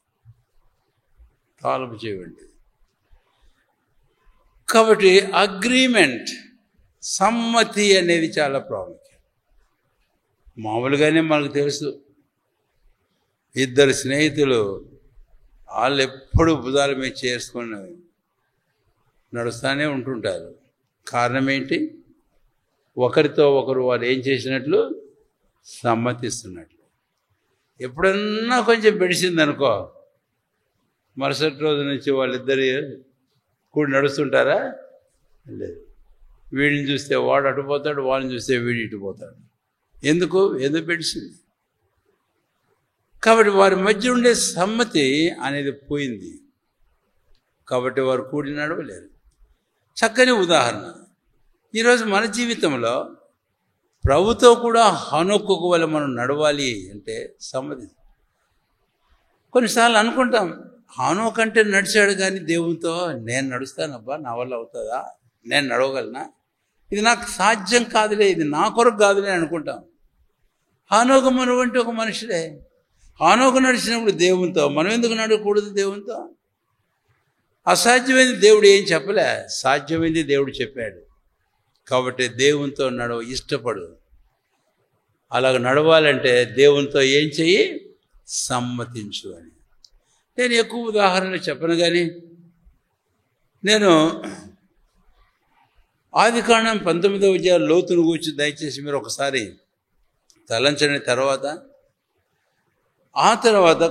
తాళపు చెవి వంటిది. కాబట్టి అగ్రిమెంట్, సమ్మతి అనేది చాలా ప్రాముఖ్యం. మామూలుగానే మనకు తెలుసు, ఇద్దరు స్నేహితులు వాళ్ళు ఎప్పుడు భుజాల మీద చేసుకొని నడుస్తూనే ఉంటుంటారు. కారణం ఏంటి? ఒకరితో ఒకరు వారు ఏం చేసినట్లు సమ్మతిస్తున్నట్లు. ఎప్పుడన్నా కొంచెం బెడిసిందనుకో, మరుసటి రోజు నుంచి వాళ్ళిద్దరు కూడి నడుస్తుంటారా? లేదు. వీడిని చూస్తే వాడు అటుపోతాడు, వాళ్ళని చూస్తే వీడి ఇటుపోతాడు. ఎందుకు బెడిసింది? కాబట్టి వారి మధ్య ఉండే సమ్మతి అనేది పోయింది. కాబట్టి వారు కూడి నడవలేరు. చక్కని ఉదాహరణ, ఈరోజు మన జీవితంలో ప్రభుతో కూడా హనోకుకు వల్ల మనం నడవాలి అంటే సమ్మతి. కొన్నిసార్లు అనుకుంటాం, హనోకు అంటే నడిచాడు కానీ దేవునితో నేను నడుస్తానబ్బా, నా వల్ల అవుతుందా, నేను నడవగలనా, ఇది నాకు సాధ్యం కాదులే, ఇది నా కొరకు కాదులే అనుకుంటాం. హనోకు మన వంటి ఒక మనుషుడే. హనోకు నడిచినప్పుడు దేవునితో, మనం ఎందుకు నడవకూడదు దేవునితో? అసాధ్యమైంది దేవుడు ఏం చెప్పలే, సాధ్యమైంది దేవుడు చెప్పాడు. కాబట్టి దేవునితో ఇష్టపడు. అలాగ నడవాలంటే దేవునితో ఏం చెయ్యి? సమ్మతించు అని. నేను ఎక్కువ ఉదాహరణలు చెప్పను, కానీ నేను ఆదికాండం 19వ అధ్యాయం లోతును కూర్చి దయచేసి మీరు ఒకసారి తలంచని తర్వాత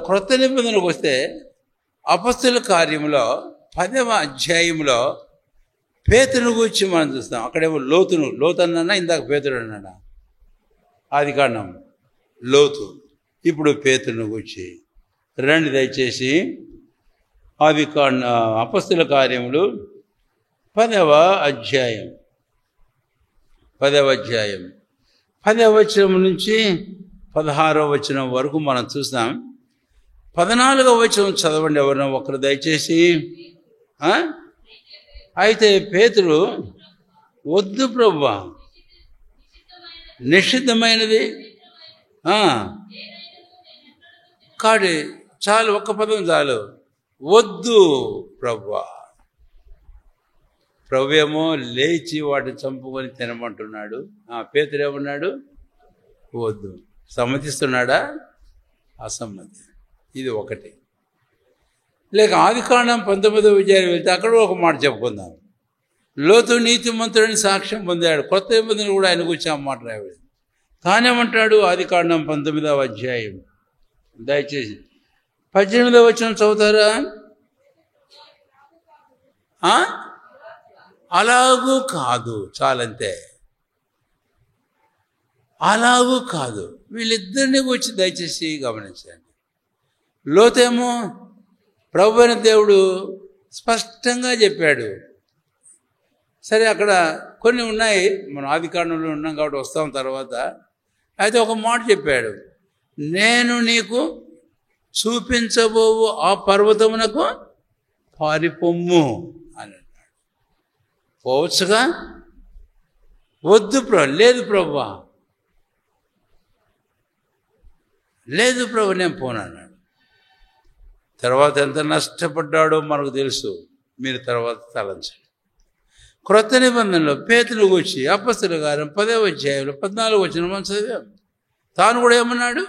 క్రొత్త నిబంధనకు వస్తే అపొస్తలుల కార్యములో 10వ అధ్యాయంలో పేతురును గురించి మనం చూస్తాం. అక్కడేమో లోతు అన్నా, ఇందాక పేతురు అన్నాడా? ఆదికాండం లోతు, ఇప్పుడు పేతురును గురించి రండి దయచేసి. అపొస్తలుల కార్యములు 10వ అధ్యాయం 10వ వచనం నుంచి 16వ వచనం వరకు మనం చూస్తాం. 14వ వచనం చదవండి ఎవరైనా ఒకరు దయచేసి. అయితే పేతురు, వద్దు ప్రభువా, నిషిద్ధమైనది కాడి, చాలు, ఒక్క పదం చాలు, వద్దు ప్రభువా. ప్రభువేమో లేచి వాటిని చంపుకొని తినమంటున్నాడు. పేతురు ఏమన్నాడు? వద్దు. సమ్మతిస్తున్నాడా? అసమ్మతి. ఇది ఒకటి. లేక ఆదికాండం 19వ అధ్యాయం వెళ్తే అక్కడ ఒక మాట చెప్పుకుందాం. లోతు నీతిమంతుడని సాక్ష్యం పొందాడు. కొత్త నిబంధన కూడా ఆయన గురించి ఆ మాట రాయబడింది. తానేమంటాడు? ఆదికాండం 19వ అధ్యాయం దయచేసి 18వ వచనం చదువుతారా? అలాగూ కాదు, చాలంతే. అలాగూ కాదు. వీళ్ళిద్దరిని గురించి దయచేసి గమనించండి. లోతేమో ప్రభు అయిన దేవుడు స్పష్టంగా చెప్పాడు. సరే, అక్కడ కొన్ని ఉన్నాయి, మనం ఆదికాండంలో ఉన్నాం కాబట్టి వస్తాం తర్వాత. అయితే ఒక మాట చెప్పాడు, నేను నీకు చూపించబోవు ఆ పర్వతమునకు పారిపొమ్ము అని అన్నాడు. పోవచ్చుగా? వద్దు లేదు ప్రభువా, లేదు ప్రభు, నేను పోనన్నాడు. తర్వాత ఎంత నష్టపడ్డాడో మనకు తెలుసు. మీరు తర్వాత తలంచండి. క్రొత్త నిబంధనలో పేతురు గురించి అపొస్తలుల కార్యం 10వ అధ్యాయంలో 14వ వచనం మనం చదివాం. తాను కూడా ఏమన్నాడు?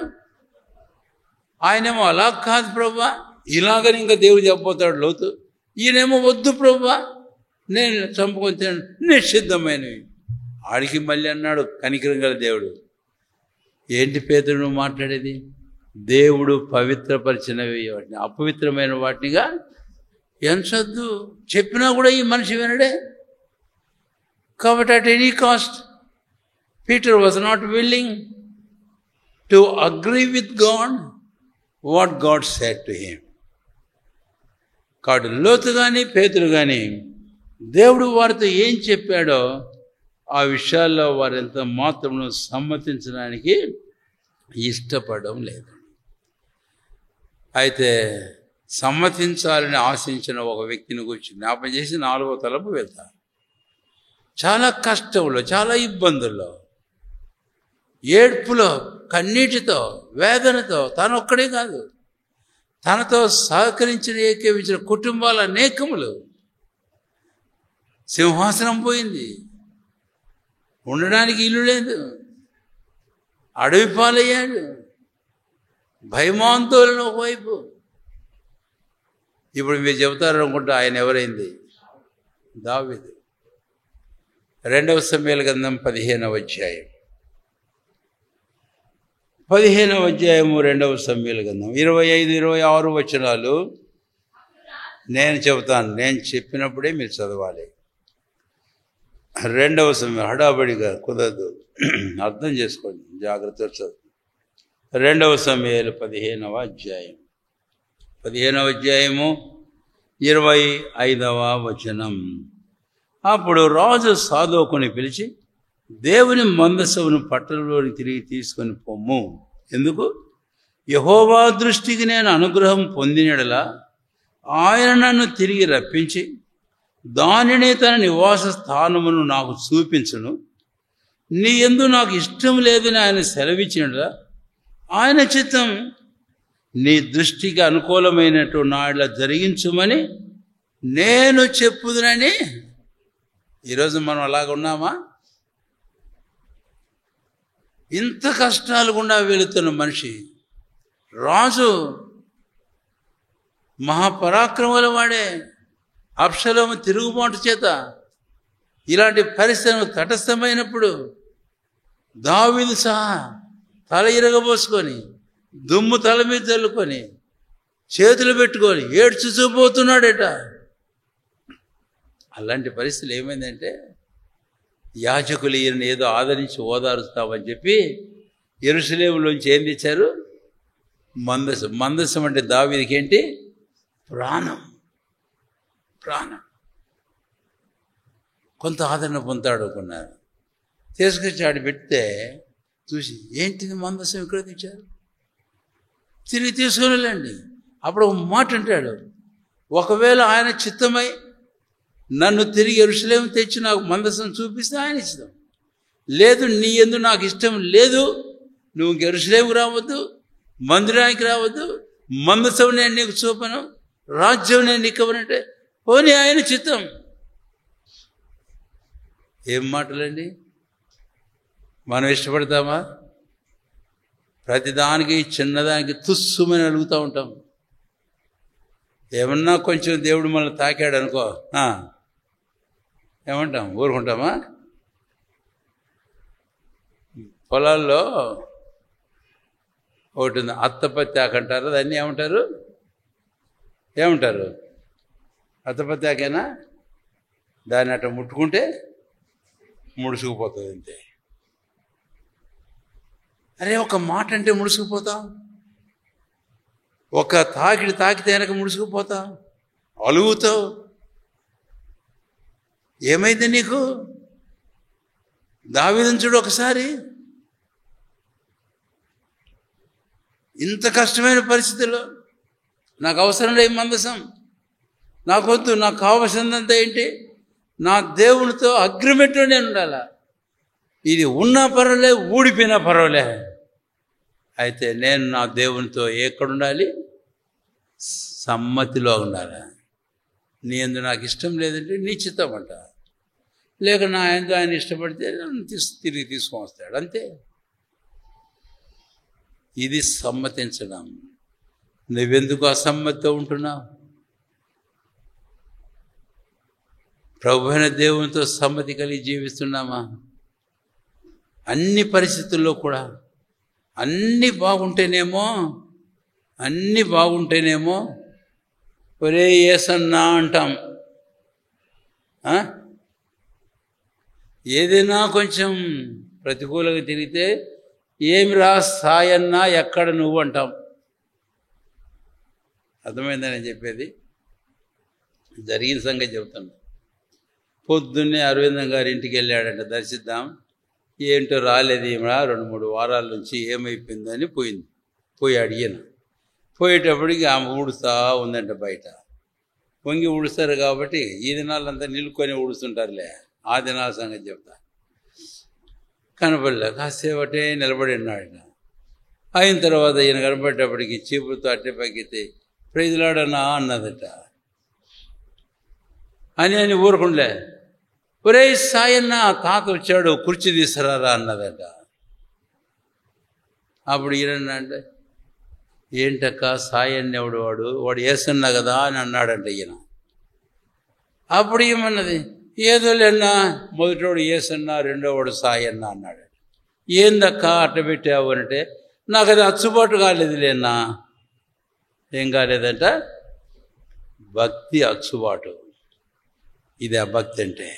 ఆయనేమో అలా కాదు ప్రభువా, ఇలాగని ఇంకా దేవుడు చెప్పబోతాడు లోతు. ఈయనేమో వద్దు ప్రభువా, నేను చంపుకొని తిన్నాను, నిషిద్ధమైనవి. ఆడికి మళ్ళీ అన్నాడు కనికరం గల దేవుడు, ఏంటి పేతురు నువ్వు మాట్లాడేది? దేవుడు పవిత్రపరిచినవి వాటిని అపవిత్రమైన వాటినిగా ఎంచొద్దు. చెప్పినా కూడా ఈ మనిషి వినడే. కాబట్టి at any cost Peter was not willing to agree with God what God said to him. కాబట్టి లోతు కానీ పేతురు కానీ దేవుడు వారితో ఏం చెప్పాడో ఆ విషయాల్లో వారు ఎంత మాత్రము సమ్మతించడానికి ఇష్టపడడం లేదు. అయితే సమ్మతించాలని ఆశించిన ఒక వ్యక్తిని గురించి జ్ఞాపం చేసి 4వ తలపు వెళ్తాను. చాలా కష్టంలో, చాలా ఇబ్బందుల్లో, ఏడ్పులో, కన్నీటితో, వేదనతో, తను ఒక్కడే కాదు, తనతో సహకరించిన ఏకీవించిన కుటుంబాలు అనేకములు. సింహాసనం పోయింది, ఉండడానికి ఇల్లు లేదు, అడవి పాలయ్యాడు, భయమాందోళన ఒకవైపు, ఇప్పుడు మీరు చెబుతారు అనుకుంటా ఆయన ఎవరైంది? దావీదు. 2వ సమూయేలు గ్రంథం 15వ అధ్యాయం 2వ సమూయేలు గ్రంథం 25-26 వచనాలు నేను చెబుతాను. నేను చెప్పినప్పుడే మీరు చదవాలి. 2వ సమూయేలు హడాబడిగా కుదరదు, అర్థం చేసుకోండి, జాగ్రత్తగా చదువు. 2వ సమూయేలు 15వ అధ్యాయం 25వ వచనం. అప్పుడు రాజు సాదోకుని పిలిచి, దేవుని మందసమును పట్టణంలోని తిరిగి తీసుకొని పొమ్ము. ఎందుకు? యెహోవా దృష్టికి నేను అనుగ్రహం పొందినడలా ఆయన నన్ను తిరిగి రప్పించి దానినే తన నివాస స్థానమును నాకు చూపించును. నీ యందు నాకు ఇష్టం లేదని ఆయన సెలవిచ్చినడలా ఆయన చిత్తం నీ దృష్టికి అనుకూలమైనట్టు నా ఇలా జరిగించుమని నేను చెప్పుదునని. ఈరోజు మనం అలాగ ఉన్నామా? ఇంత కష్టాలు గుండా వెళుతున్న మనిషి, రాజు మహాపరాక్రమాల వాడే, అబ్షలోము తిరుగుబాటు చేత ఇలాంటి పరిస్థితులు తటస్థమైనప్పుడు దావీదు సహా తల ఇరగబోసుకొని దుమ్ము తల మీద చల్లుకొని చేతులు పెట్టుకొని ఏడ్చుపోతున్నాడట. అలాంటి పరిస్థితులు ఏమైందంటే, యాజకులు ఈయన ఏదో ఆదరించి ఓదారుస్తామని చెప్పి యెరూషలేములోంచి ఏం తెచ్చారు? మందసం. మందసం అంటే దావీదుకి ఏంటి? ప్రాణం. ప్రాణం. కొంత ఆదరణ పొందుతాడు అనుకున్నారు. తీసుకొచ్చి ఆడి పెడితే చూసి, ఏంటిది మందసం ఇక్కడ తెచ్చారు, తిరిగి తీసుకొని వెళ్ళండి. అప్పుడు ఒక మాట అంటాడు, ఒకవేళ ఆయన చిత్తమై నన్ను తిరిగి యెరూషలేము తెచ్చి నాకు మందసం చూపిస్తే ఆయన ఇష్టం. లేదు, నీ యందు నాకు ఇష్టం లేదు, నువ్వు యెరూషలేము రావద్దు, మందిరానికి రావద్దు, మందసం నేను నీకు చూపను, రాజ్యం నేను నీకు ఇవ్వనంటే పోనీ ఆయన చిత్తం. ఏం మాటలండి! మనం ఇష్టపడతామా? ప్రతిదానికి చిన్నదానికి తుస్సుమని అడుగుతూ ఉంటాం. ఏమన్నా కొంచెం దేవుడు మనల్ని తాకాడు అనుకో, ఏమంటాం? ఊరుకుంటామా? పొలాల్లో ఒకటి ఉంది, అత్తపత్యాక అంటారు. దాన్ని ఏమంటారు? అత్తపత్యాకేనా? దాన్ని అట్లా ముట్టుకుంటే ముడుచుకుపోతుంది అంతే. అరే, ఒక మాట అంటే ముడుచుకుపోతాం, ఒక తాకిడి తాకితే వెనక ముడుచుకుపోతాం, అలుగుతావు. ఏమైంది నీకు? దావీదును చూడు ఒకసారి. ఇంత కష్టమైన పరిస్థితుల్లో నాకు అవసరం లేదు మందసం, నాకొద్దు, నాకు కావలసిందంతా ఏంటి? నా దేవునితో అగ్రిమెంట్లో నేను ఉండాలా. ఇది ఉన్నా పర్వాలే, ఊడిపోయినా పర్వాలే, అయితే నేను నా దేవునితో ఎక్కడుండాలి? సమ్మతిలో ఉండాలి. నీ యందు నాకు ఇష్టం లేదంటే నీ చిత్తం అంట, లేక నా యందు ఆయన ఇష్టపడితే నన్ను తిరిగి తీసుకొని వస్తాడు, అంతే. ఇది సమ్మతించడం. నువ్వెందుకు అసమ్మతితో ఉంటున్నావు? ప్రభు అయిన దేవునితో సమ్మతి కలిగి జీవిస్తున్నామా? అన్ని పరిస్థితుల్లో కూడా అన్నీ బాగుంటేనేమో ఒరే యేసన్నా అంటాం. ఏదైనా కొంచెం ప్రతికూలంగా తిరిగితే ఏమి రా సాయన్నా, ఎక్కడ నువ్వు అంటాం. అర్థమైందని నేను చెప్పేది? జరిగిన సంగతి చెబుతాను. పొద్దున్నే అరవిందం గారి ఇంటికి వెళ్ళాడంట, దర్శిద్దాం. ఏంటో రాలేదు ఈమె, 2-3 వారాల నుంచి ఏమైపోయిందని పోయాడు ఈయన. పోయేటప్పటికి ఆమె ఊడుస్తూ ఉందంట బయట. పొంగి ఊడుస్తారు కాబట్టి ఈ దినాలంతా నిలుకొని ఊడుస్తుంటారులే, ఆ దినాల సంగతి చెప్తా. కనపడలే, కాసేపటే నిలబడి ఉన్నాడు. అయిన తర్వాత ఈయన కనపడేటప్పటికి చీపులతో అట్టే పక్కితే ప్రైజులాడనా అన్నదట. అని ఊరుకుండలే, ఒరే సాయన్న తాత వచ్చాడు, కుర్చీ తీసుకురారా అన్నదట. అప్పుడు ఈయన అంటే, ఏంటక్క సాయన్ని వాడు ఏసన్నా కదా అని అన్నాడంట ఈయన. అప్పుడు ఏమన్నది, ఏదో లేనా మొదటివాడు ఏసన్నా రెండోవాడు సాయన్న అన్నాడు. ఏందక్క అట్ట పెట్టావు అంటే, నాకు అది అచ్చుబాటు కాలేదు లేనా. ఏం కాలేదంట, భక్తి అచ్చుబాటు. ఇది ఆ భక్తి అంటే.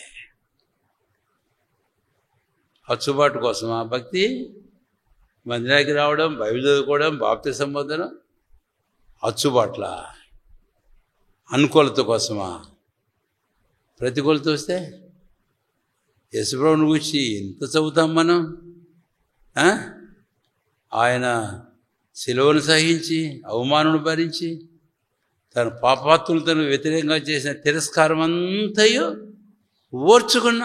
అచ్చుబాటు కోసమా భక్తి? మందిరానికి రావడం, బైబిల్ చదువుకోవడం, బాప్తిసం పొందడం అచ్చుబాట్ల? అనుకూలత కోసమా? ప్రతికూలత వస్తే యేసుప్రభుని గురించి ఎంత చదువుతాం మనం. ఆయన శిలువను సహించి అవమానం భరించి తన పాపాత్తులు తను వ్యతిరేకంగా చేసిన తిరస్కారం అంతయో ఓర్చుకున్న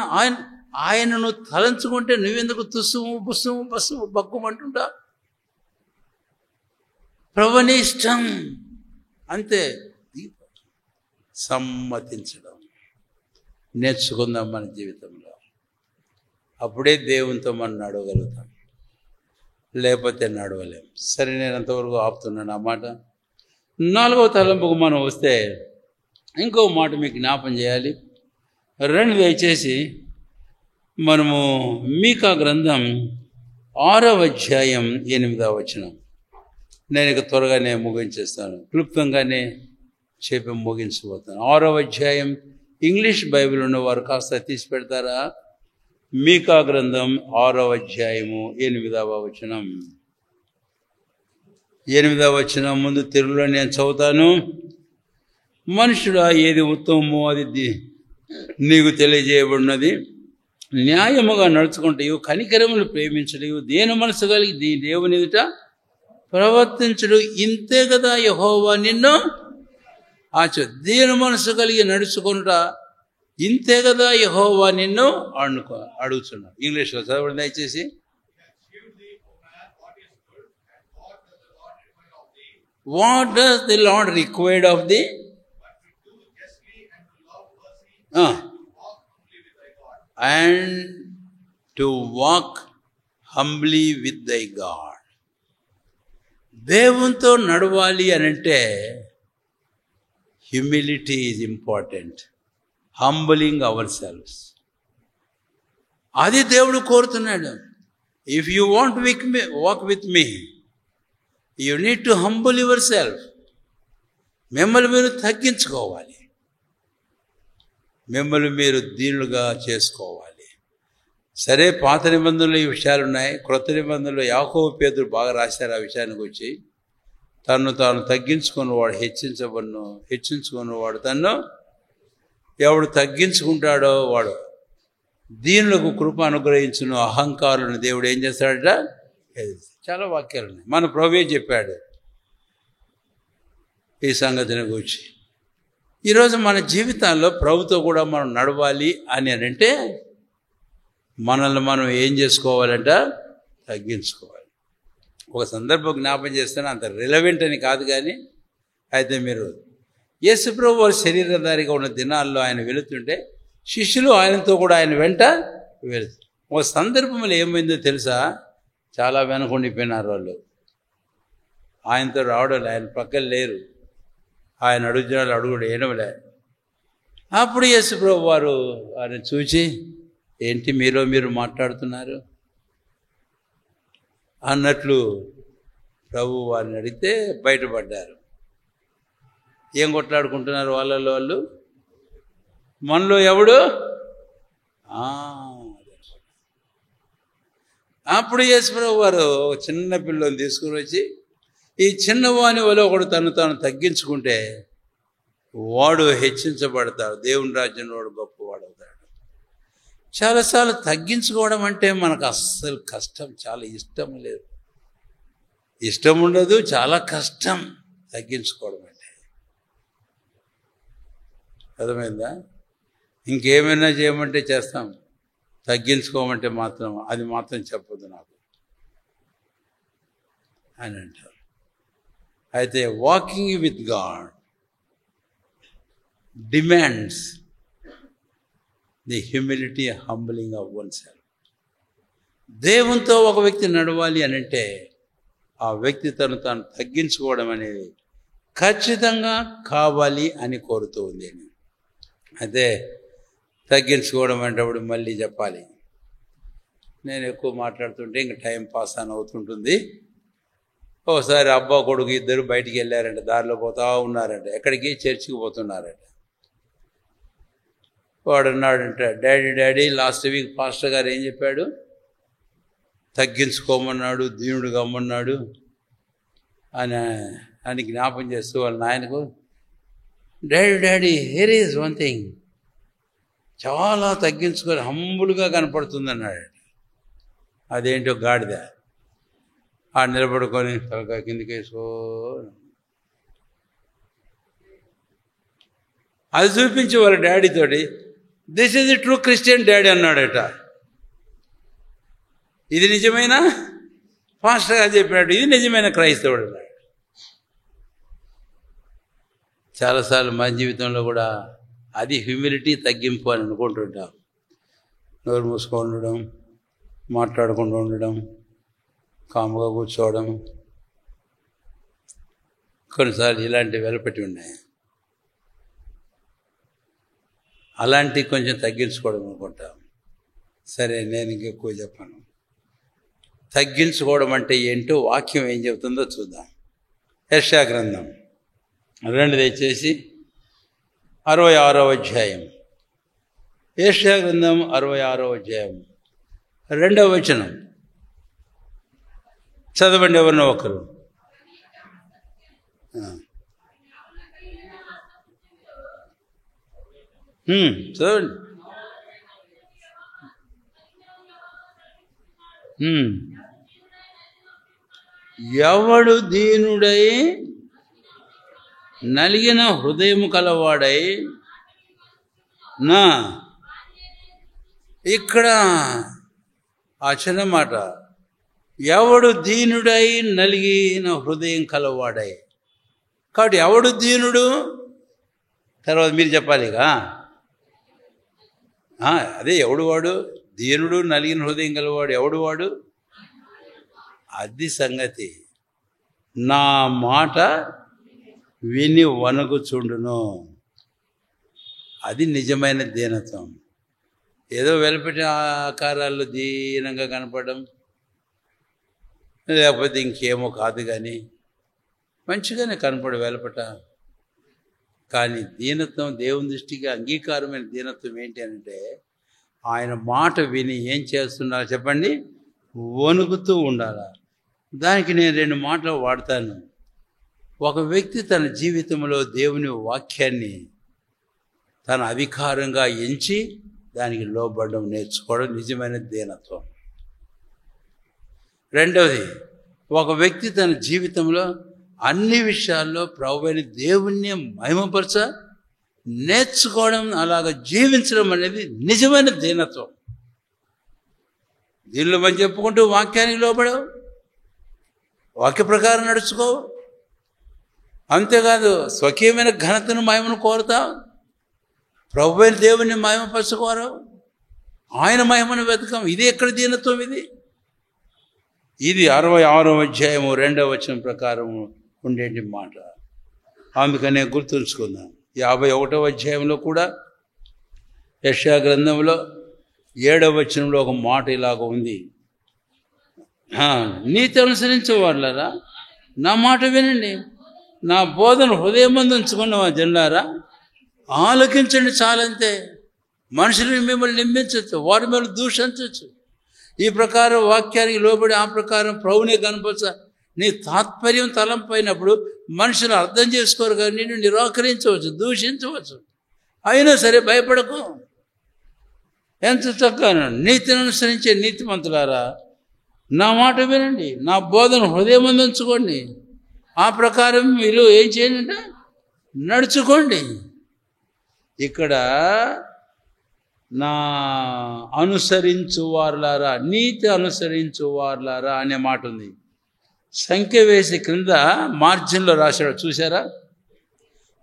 ఆయనను తలంచుకుంటే నువ్వెందుకు తుస్సుము బుస్సుము బస్సుము బక్కుమంటుంటా? ప్రభుని ఇష్టం అంతే. సమ్మతించడం నేర్చుకుందాం మన జీవితంలో. అప్పుడే దేవునితో మనం నడవగలుగుతాం, లేకపోతే నడవలేం. సరే, నేను అంతవరకు ఆపుతున్నాను ఆ మాట. 4వ తలంపుకు మనం వస్తే ఇంకో మాట మీకు జ్ఞాపం చేయాలి. దయచేసి మనము మీకా గ్రంథం 6వ అధ్యాయం 8వ వచనం. నేను ఇక త్వరగానే ముగించేస్తాను, క్లుప్తంగానే చెప్పి ముగించబోతాను. 6వ అధ్యాయం ఇంగ్లీష్ బైబిల్ ఉన్నవారు కాస్త తీసి పెడతారా? మీకా గ్రంథం 6వ అధ్యాయము 8వ వచనం. 8వ వచనం ముందు తెలుగులో నేను చదువుతాను. మనుషుడా, ఏది ఉత్తమమో అది నీకు తెలియజేయబడినది. న్యాయముగా నడుచుకుంటూ కనికరములు ప్రేమించడు, దేని మనసు కలిగి దేవుని ఎదుట ప్రవర్తించడు. ఇంతే కదా యెహోవా నిన్ను దేని మనసు కలిగి నడుచుకుంటా, ఇంతే కదా యెహోవా నిన్ను అడుగుతున్నాడు. ఇంగ్లీష్లో చదవండి దయచేసి. What does the Lord require of thee? And to walk humbly with thy God. దేవునితో నడవాలి అనంటే humility is important. Humbling ourselves, అది దేవుడు కోరుతున్నాడు. If you want walk with me, you need to humble yourself. మిమ్మల్ని మీరు తగ్గించుకోవాలి, మిమ్మల్ని మీరు దీనులుగా చేసుకోవాలి. సరే, పాత నిబంధనలు ఈ విషయాలు ఉన్నాయి. క్రొత్త నిబంధనలు యాకోబు పేతురు బాగా రాశారు ఆ విషయానికి వచ్చి. తను తాను తగ్గించుకున్నవాడు హెచ్చించుకున్నవాడు తను ఎవడు తగ్గించుకుంటాడో వాడు దీనులకు కృప అనుగ్రహించును. అహంకారులను దేవుడు ఏం చేస్తాడట? చాలా వాక్యాలు ఉన్నాయి. మన ప్రభువే చెప్పాడు ఈ సంగతిని గురించి. ఈరోజు మన జీవితాల్లో ప్రభుతో కూడా మనం నడవాలి అని అంటే మనల్ని మనం ఏం చేసుకోవాలంట? తగ్గించుకోవాలి. ఒక సందర్భం జ్ఞాపం చేస్తాను, అంత రిలవెంట్ అని కాదు కానీ, అయితే మీరు యేసుప్రభు వారి శరీరధారిగా ఉన్న దినాల్లో ఆయన వెళుతుంటే శిష్యులు ఆయనతో కూడా ఆయన వెంట వెళుతారు. ఒక సందర్భంలో ఏమైందో తెలుసా? చాలా వెనకుండిపోయినారు వాళ్ళు. ఆయనతో రావడం, ఆయన పక్కన లేరు. ఆయన అడుగుజనాలు అడుగుడు ఏనవలే. అప్పుడు యేసుప్రభు వారు ఆయన చూచి, ఏంటి మీరు మాట్లాడుతున్నారు అన్నట్లు ప్రభు వారిని అడిగితే బయటపడ్డారు. ఏం కొట్లాడుకుంటున్నారు వాళ్ళలో వాళ్ళు? మనలో ఎవడు? అప్పుడు యేసుప్రభు వారు చిన్న పిల్లని తీసుకుని వచ్చి, ఈ చిన్నవాని వల్ల ఒకడు తను తాను తగ్గించుకుంటే వాడు హెచ్చించబడతాడు, దేవుని రాజ్యంలో వాడు గొప్పవాడు అవుతాడు. చాలాసార్లు తగ్గించుకోవడం అంటే మనకు అస్సలు కష్టం, చాలా ఇష్టం లేదు, ఇష్టం ఉండదు, చాలా కష్టం తగ్గించుకోవడం అంటే. అర్థమైందా? ఇంకేమైనా చేయమంటే చేస్తాం, తగ్గించుకోమంటే మాత్రం అది మాత్రం చెప్పదు నాకు అని అంటారు. అయితే walking with God demands the humility humbling of one self. దేవునితో ఒక వ్యక్తి నడవాలి అని అంటే ఆ వ్యక్తి తను తాను తగ్గించుకోవడం అనేది ఖచ్చితంగా కావాలి అని కోరుతూ ఉంది. అయితే తగ్గించుకోవడం అంటప్పుడు మళ్ళీ చెప్పాలి. నేను ఎక్కువ మాట్లాడుతుంటే ఇంక టైం పాస్ అని అవుతుంటుంది. ఒకసారి అబ్బా కొడుకు ఇద్దరు బయటికి వెళ్ళారంట, దారిలో పోతా ఉన్నారంట. ఎక్కడికి? చర్చికి పోతున్నారంట. వాడు అన్నాడంట, డాడీ లాస్ట్ వీక్ పాస్టర్ గారు ఏం చెప్పాడు? తగ్గించుకోమన్నాడు, దీనుడు కమ్మన్నాడు అని జ్ఞాపం చేస్తూ వాళ్ళ నాయనకు, daddy here is one thing, చాలా తగ్గించుకొని హంబుల్గా కనపడుతుంది అన్నాడు. అదేంటో గాడిద ఆ నిలబడుకొని తలకాయ కిందికి వేసుకో అది చూపించి వాళ్ళ డాడీతోటి, this is the true Christian daddy అన్నాడట. ఇది నిజమైన పాస్టర్ గారు చెప్పినట్టు ఇది నిజమైన క్రైస్తవుడు అన్నాడు. చాలాసార్లు మన జీవితంలో కూడా అది హ్యూమిలిటీ, తగ్గింపు అని అనుకుంటుంటాం. నోరు మూసుకొని ఉండడం, మాట్లాడకుండా ఉండడం, కాముగా కూర్చోవడం, కొన్నిసార్లు ఇలాంటివి వెలపెట్టి ఉన్నాయి. అలాంటివి కొంచెం తగ్గించుకోవడం అనుకుంటాం. సరే, నేను ఇంకెక్కువ చెప్పాను. తగ్గించుకోవడం అంటే ఏంటో వాక్యం ఏం చెబుతుందో చూద్దాం. యెషయా గ్రంథం 2 దయచేసి 66వ అధ్యాయం. యెషయా గ్రంథం 66వ అధ్యాయం 2వ వచనం చదవండి ఎవరినో ఒకరు. చదవండి. ఎవడు దీనుడై నలిగిన హృదయము కలవాడై నా ఇక్కడ ఆ చిన్న మాట, ఎవడు దీనుడై నలిగిన హృదయం కలవాడై. కాబట్టి ఎవడు దీనుడు? తర్వాత మీరు చెప్పాలిగా. అదే ఎవడు వాడు? దీనుడు, నలిగిన హృదయం కలవాడు ఎవడు వాడు? అది సంగతి. నా మాట విని వణుకుచుండును. అది నిజమైన దీనత్వం. ఏదో వెలపెట్టిన ఆకారాల్లో దీనంగా కనపడడం, లేకపోతే ఇంకేమో కాదు, కానీ మంచిగానే కనపడు వెలపట. కానీ దీనత్వం, దేవుని దృష్టికి అంగీకారమైన దీనత్వం ఏంటి అంటే, ఆయన మాట విని ఏం చేస్తున్నారు చెప్పండి? వణుకుతూ ఉండాలి. దానికి నేను 2 మాటలు వాడతాను. ఒక వ్యక్తి తన జీవితంలో దేవుని వాక్యాన్ని తన అధికారంగా ఎంచి దానికి లోబడడం నేర్చుకోవడం నిజమైన దీనత్వం. రెండవది, ఒక వ్యక్తి తన జీవితంలో అన్ని విషయాల్లో ప్రభువైన దేవుణ్ణి మహిమపరచ నేర్చుకోవడం, అలాగ జీవించడం అనేది నిజమైన దీనత్వం. దీనిలో మనం చెప్పుకుంటూ వాక్యానికి లోబడవు, వాక్య ప్రకారం నడుచుకో. అంతేకాదు స్వకీయమైన ఘనతను మహిమను కోరుతావు. ప్రభువైన దేవుణ్ణి మహిమపరచుకోరు, ఆయన మహిమను వెతకం. ఇది ఎక్కడ దీనత్వం? ఇది 66వ అధ్యాయము 2వ వచనం ప్రకారం ఉండేటి మాట. అందుకనే గుర్తుంచుకుందాం. 51వ అధ్యాయంలో కూడా యెషయా గ్రంథంలో 7వ వచనంలో ఒక మాట ఇలాగ ఉంది. నీతి అనుసరించే వాళ్ళరా నా మాట వినండి, నా బోధన హృదయమందు ఉంచుకున్న జనులారా ఆలకించండి. చాలంతే. మనుషులను మిమ్మల్ని నిందించవచ్చు, వారి మిమ్మల్ని దూషించవచ్చు. ఈ ప్రకారం వాక్యానికి లోబడి ఆ ప్రకారం ప్రభునే కనపరచ నీ తాత్పర్యం తలంపైనప్పుడు మనుషులు అర్థం చేసుకోరు, కానీ నిన్ను నిరాకరించవచ్చు, దూషించవచ్చు. అయినా సరే భయపడకు. ఎంత చక్కగా నీతిని అనుసరించే నీతిమంతులారా నా మాట వినండి, నా బోధన హృదయమందు ఉంచుకోండి, ఆ ప్రకారం మీరు ఏం చేయండి? నడుచుకోండి. ఇక్కడ నా అనుసరించువారులారా, నీతి అనుసరించువారులారా అనే మాట ఉంది. సంఖ్య వేసి క్రింద మార్జిన్లో రాశాడు, చూసారా?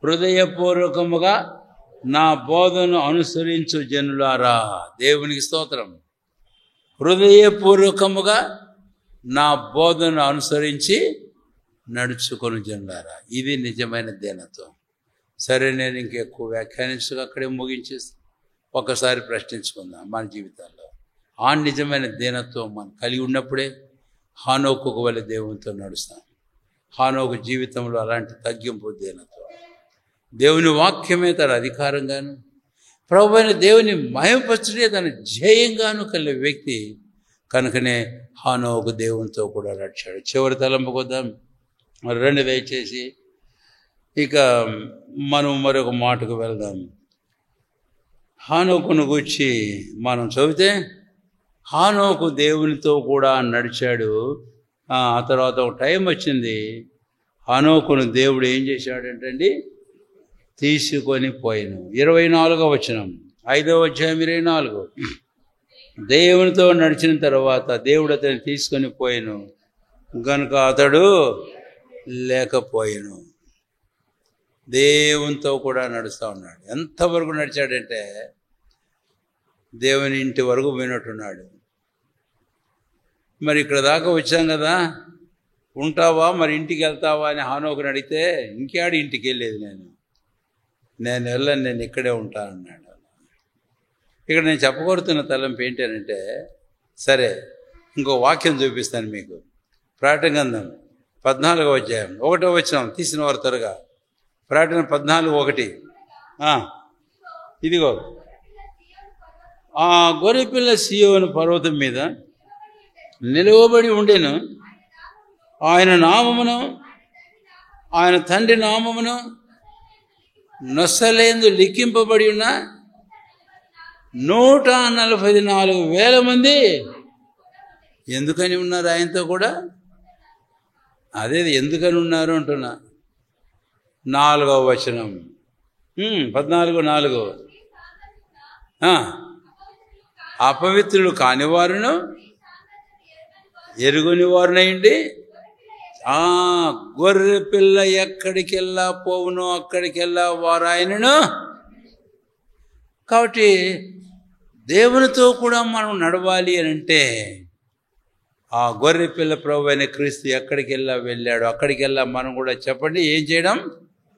హృదయపూర్వకముగా నా బోధను అనుసరించు జనులారా. దేవునికి స్తోత్రం. హృదయపూర్వకముగా నా బోధనను అనుసరించి నడుచుకొని జనులారా. ఇది నిజమైన దీనత్వం. సరే, నేను ఇంకెక్కువ వ్యాఖ్యానించగా అక్కడే ముగించేస్తాను. ఒకసారి ప్రశ్నించుకుందాం మన జీవితాల్లో. ఆ నిజమైన దీనత్వం మనం కలిగి ఉన్నప్పుడే హానోకు వలె దేవునితో నడుస్తాం. హానోకు జీవితంలో అలాంటి తగ్గింపు దీనత్వం. దేవుని వాక్యమే తన అధికారంగాను, ప్రభువైన దేవుని మహిమపరచుడే తన ధ్యేయంగాను కలిగిన వ్యక్తి కనుకనే హానోకు దేవునితో కూడా నడిచాడు. చివరి తలంపుకొద్దాం. మరి రెండు దయచేసి ఇక మనం మరొక మాటకు వెళ్దాం. హానోకును గూర్చి మనం చదివితే హానోకు దేవునితో కూడా నడిచాడు. ఆ తర్వాత ఒక టైం వచ్చింది, హానోకును దేవుడు ఏం చేశాడంటండి, తీసుకొని పోయాను. 24వ వచనం, 5వ అధ్యాయం 24. దేవునితో నడిచిన తర్వాత దేవుడు అతన్ని తీసుకొని పోయాను గనుక అతడు లేకపోయాను. దేవునితో కూడా నడుస్తూ ఉన్నాడు. ఎంతవరకు నడిచాడంటే దేవుని ఇంటి వరకు పోయినట్టున్నాడు. మరి ఇక్కడ దాకా వచ్చాం కదా, ఉంటావా మరి ఇంటికి వెళ్తావా అని హానోకుని అడిగితే ఇంకేడు ఇంటికి వెళ్ళేది, నేను వెళ్ళను, నేను ఇక్కడే ఉంటా అన్నాడు. ఇక్కడ నేను చెప్పగలుగుతున్న తలంపు ఏంటంటే, సరే ఇంకో వాక్యం చూపిస్తాను మీకు. ప్రకటన గ్రంథం 14వ అధ్యాయం 1వ వచనం తీసిన వారు త్వరగా. ప్రకటన 14:1. ఇదిగో ఆ గొర్రెపిల్ల సీయోను పర్వతం మీద నిలువబడి ఉండెను. ఆయన నామమును ఆయన తండ్రి నామమును నొసలేందు లిఖింపబడి ఉన్న 144,000 మంది ఎందుకని ఉన్నారు ఆయనతో కూడా? అదే ఎందుకని ఉన్నారు అంటున్నా. 4వ వచనం 14:4. అపవిత్రులు కానివారును ఎరుగుని వారునయండి. గొర్రె పిల్ల ఎక్కడికెళ్ళా పోవునో అక్కడికెళ్ళా వారు ఆయనను. కాబట్టి దేవునితో కూడా మనం నడవాలి అని అంటే ఆ గొర్రె పిల్ల ప్రభు అయిన క్రీస్తు ఎక్కడికెళ్ళా వెళ్ళాడు, అక్కడికెళ్ళా మనం కూడా చెప్పండి ఏం చేయడం?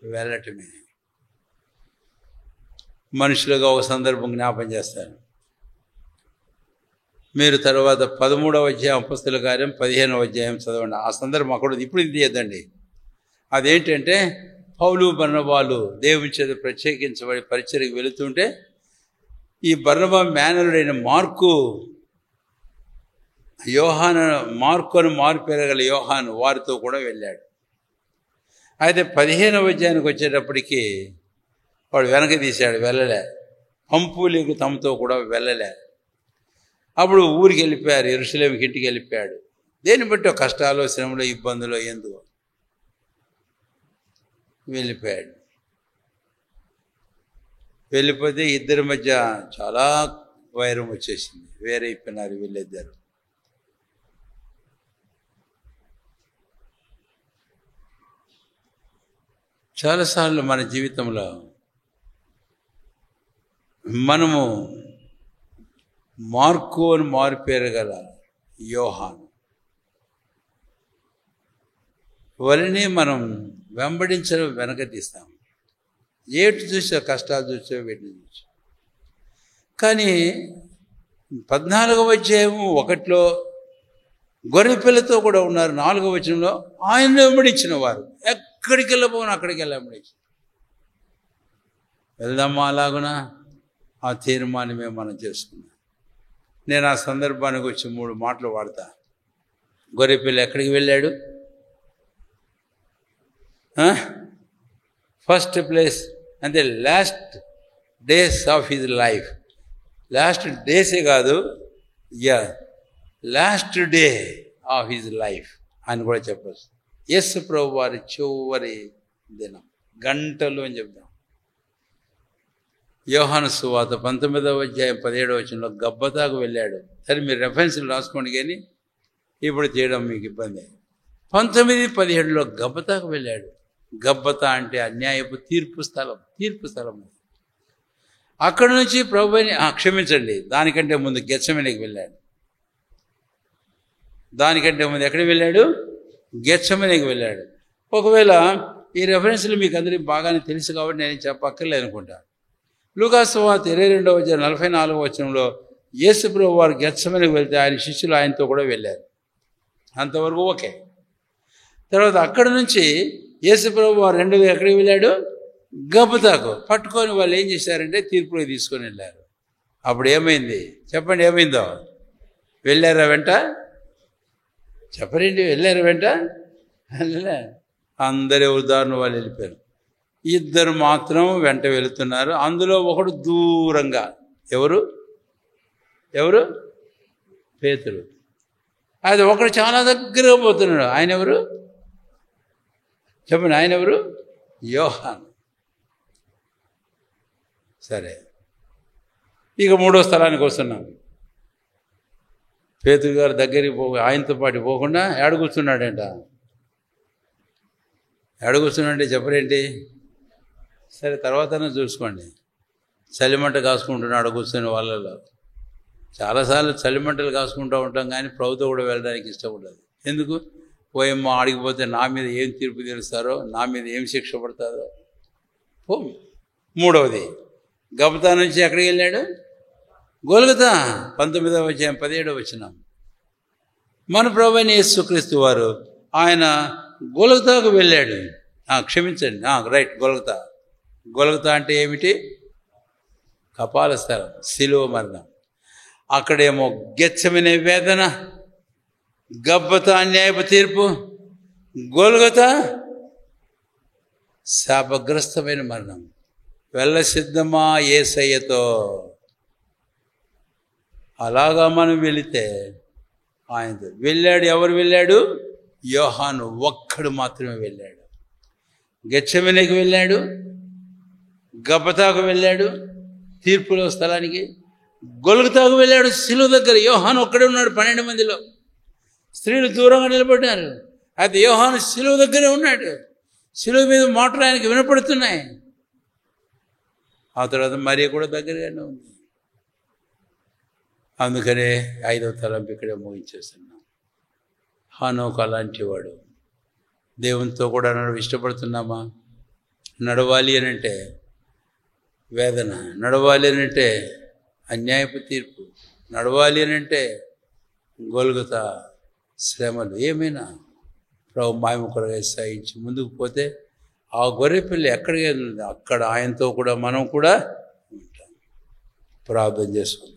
వెళ్ళటమే. మనుషులుగా ఒక సందర్భం జ్ఞాపం చేస్తాను. మీరు తర్వాత 13వ అధ్యాయం అపొస్తలుల కార్యం 15వ అధ్యాయం చదవండి. ఆ సందర్భం అక్కడ ఇప్పుడు ఇది చేయద్దండి. అదేంటంటే పౌలు బర్నబాలు దేవుని చేత ప్రత్యేకించబడి పరిచర్యకు వెళుతుంటే ఈ బర్నబా మేనరుడైన మార్కు అని మారుపేరగల యోహాను వారితో కూడా వెళ్ళాడు. అయితే 15వ అధ్యాయానికి వచ్చేటప్పటికి వాడు వెనక తీశాడు, వెళ్ళలే. పంపులకు తమతో కూడా వెళ్ళలే. అప్పుడు ఊరికి వెళ్ళిపోయారు, యెరూషలేముకి ఇంటికి వెళ్ళిపోయాడు. దేన్ని బట్టి కష్టాలు, శ్రమలు, ఇబ్బందులు ఎందుకు వెళ్ళిపోయాడు. వెళ్ళిపోతే ఇద్దరి మధ్య చాలా వైరం వచ్చేసింది, వేరైపోయినారు వీళ్ళిద్దరు. చాలాసార్లు మన జీవితంలో మనము మార్కు అని మారుపేరు గల యోహాను వలనే మనం వెంబడించడం వెనక తీస్తాం. ఏటు చూసా కష్టాలు చూసా వీటిని చూసా. కానీ 14వ అధ్యాయం 1లో గొర్రెపిల్లతో కూడా ఉన్నారు. 4వ వచనంలో ఆయన వెంబడించిన వారు ఎక్కడికి వెళ్ళబోను అక్కడికి వెంబడించి వెళ్దామా అలాగునా ఆ తీర్మానమే మనం చేసుకున్నాం. నేను ఆ సందర్భానికి వచ్చి 3 మాటలు వాడతా. గొర్రెపిల్ల ఎక్కడికి వెళ్ళాడు? ఫస్ట్ ప్లేస్ అంటే last days of his life. Last డేసే కాదు, last day of his life అని కూడా చెప్పచ్చు. యేసు ప్రభు వారి చివరి దినం, గంటలు అని చెప్తాం. యోహాను సువార్త 19వ అధ్యాయం 17వ వచనంలో గబ్బతాకు వెళ్ళాడు. సరే మీరు రెఫరెన్స్లు రాసుకోండి, కానీ ఇప్పుడు చేయడం మీకు ఇబ్బంది. 19:17లో గబ్బతాకు వెళ్ళాడు. గబ్బతా అంటే అన్యాయపు తీర్పు స్థలం. అక్కడ నుంచి ప్రభుని క్షమించండి, దానికంటే ముందు గెత్సెమనేకి వెళ్ళాడు. దానికంటే ముందు ఎక్కడికి వెళ్ళాడు? గెత్సెమనేకి వెళ్ళాడు. ఒకవేళ ఈ రెఫరెన్స్లు మీకు అందరికీ బాగానే తెలుసు కాబట్టి నేను చెప్పక్కర్లేదు అనుకుంటా. లూకాసు సువార్త 22:44 యేసుప్రభు వారు గెత్సెమనేకి వెళ్తే ఆయన శిష్యులు ఆయనతో కూడా వెళ్ళారు. అంతవరకు ఓకే. తర్వాత అక్కడ నుంచి యేసుప్రభు వారు ఎక్కడికి వెళ్ళాడు? గబ్బతాకు పట్టుకొని వాళ్ళు ఏం చేశారంటే తీర్పులోకి తీసుకొని వెళ్ళారు. అప్పుడు ఏమైంది చెప్పండి? ఏమైందో? వెళ్ళారా వెంట? చెప్పరండి. వెళ్ళారా వెంట? అందరి ఉదాహరణ వాళ్ళు వెళ్ళిపోయారు. ఇద్దరు మాత్రం వెంట వెళుతున్నారు. అందులో ఒకడు దూరంగా. ఎవరు? పేతురు. అది ఒకడు చాలా దగ్గరగా పోతున్నాడు. ఆయన ఎవరు చెప్పండి? ఆయన ఎవరు? యోహాను. సరే, ఇక మూడో స్థలానికి వస్తున్నాం. పేతురు గారు దగ్గరికి ఆయనతో పాటు పోకుండా ఏడ కూర్చున్నాడంటే చెప్పరేంటి? సరే, తర్వాత చూసుకోండి. చలిమంట కాసుకుంటున్నాడు కూర్చొని వాళ్ళలో. చాలాసార్లు చలిమంటలు కాసుకుంటూ ఉంటాం, కానీ ప్రభుత్వం కూడా వెళ్ళడానికి ఇష్టపడదు. ఎందుకు? పోయమ్మ ఆడిగిపోతే నా మీద ఏం తీర్పు తెలుస్తారో, నా మీద ఏం శిక్ష పడతారో. మూడవది, గబతా నుంచి ఎక్కడికి వెళ్ళాడు? గొల్గొతా. 19:17 మన ప్రభువైన యేసుక్రీస్తు వారు ఆయన గొల్గొతాకు వెళ్ళాడు. క్షమించండి, రైట్, గొల్గొతా అంటే ఏమిటి? కపాల స్థలం, శిలువ మరణం. అక్కడేమో గెత్సెమనే వేదన, గబ్బతా అన్యాయపు తీర్పు, గొల్గొతా శాపగ్రస్తమైన మరణం. వెళ్ళ సిద్ధమా యేసయ్యతో. అలాగా మనం వెళితే ఆయనతో వెళ్ళాడు. ఎవరు వెళ్ళాడు? యోహాను ఒక్కడు మాత్రమే వెళ్ళాడు. గెత్సెమనేకి వెళ్ళాడు, గబ్బతాకు వెళ్ళాడు తీర్పులో స్థలానికి, గొల్గొతాకు వెళ్ళాడు శిలువ దగ్గర. యోహాను ఒక్కడే ఉన్నాడు 12 మందిలో. స్త్రీలు దూరంగా నిలబడ్డారు. అయితే యోహాను శిలువ దగ్గరే ఉన్నాడు. శిలువ మీద మాటలు ఆయనకి వినపడుతున్నాయి. ఆ తర్వాత మరియ కూడా దగ్గరగానే ఉంది. అందుకనే 5వ తలంపు ఇక్కడే ముగించేస్తున్నాం. హానోకు అలాంటి వాడు. దేవునితో కూడా ఇష్టపడుతున్నామా? నడవాలి అనంటే వేదన, నడవాలి అనంటే అన్యాయపు తీర్పు, నడవాలి అనంటే గొల్గొతా శ్రమలు, ఏమైనా ప్రభు మాయము కొరగా సహించి ముందుకు పోతే ఆ గొర్రెపిల్ల ఎక్కడికి అక్కడ ఆయనతో కూడా మనం కూడా ఉంటాం. ప్రార్థన చేసుకుందాం.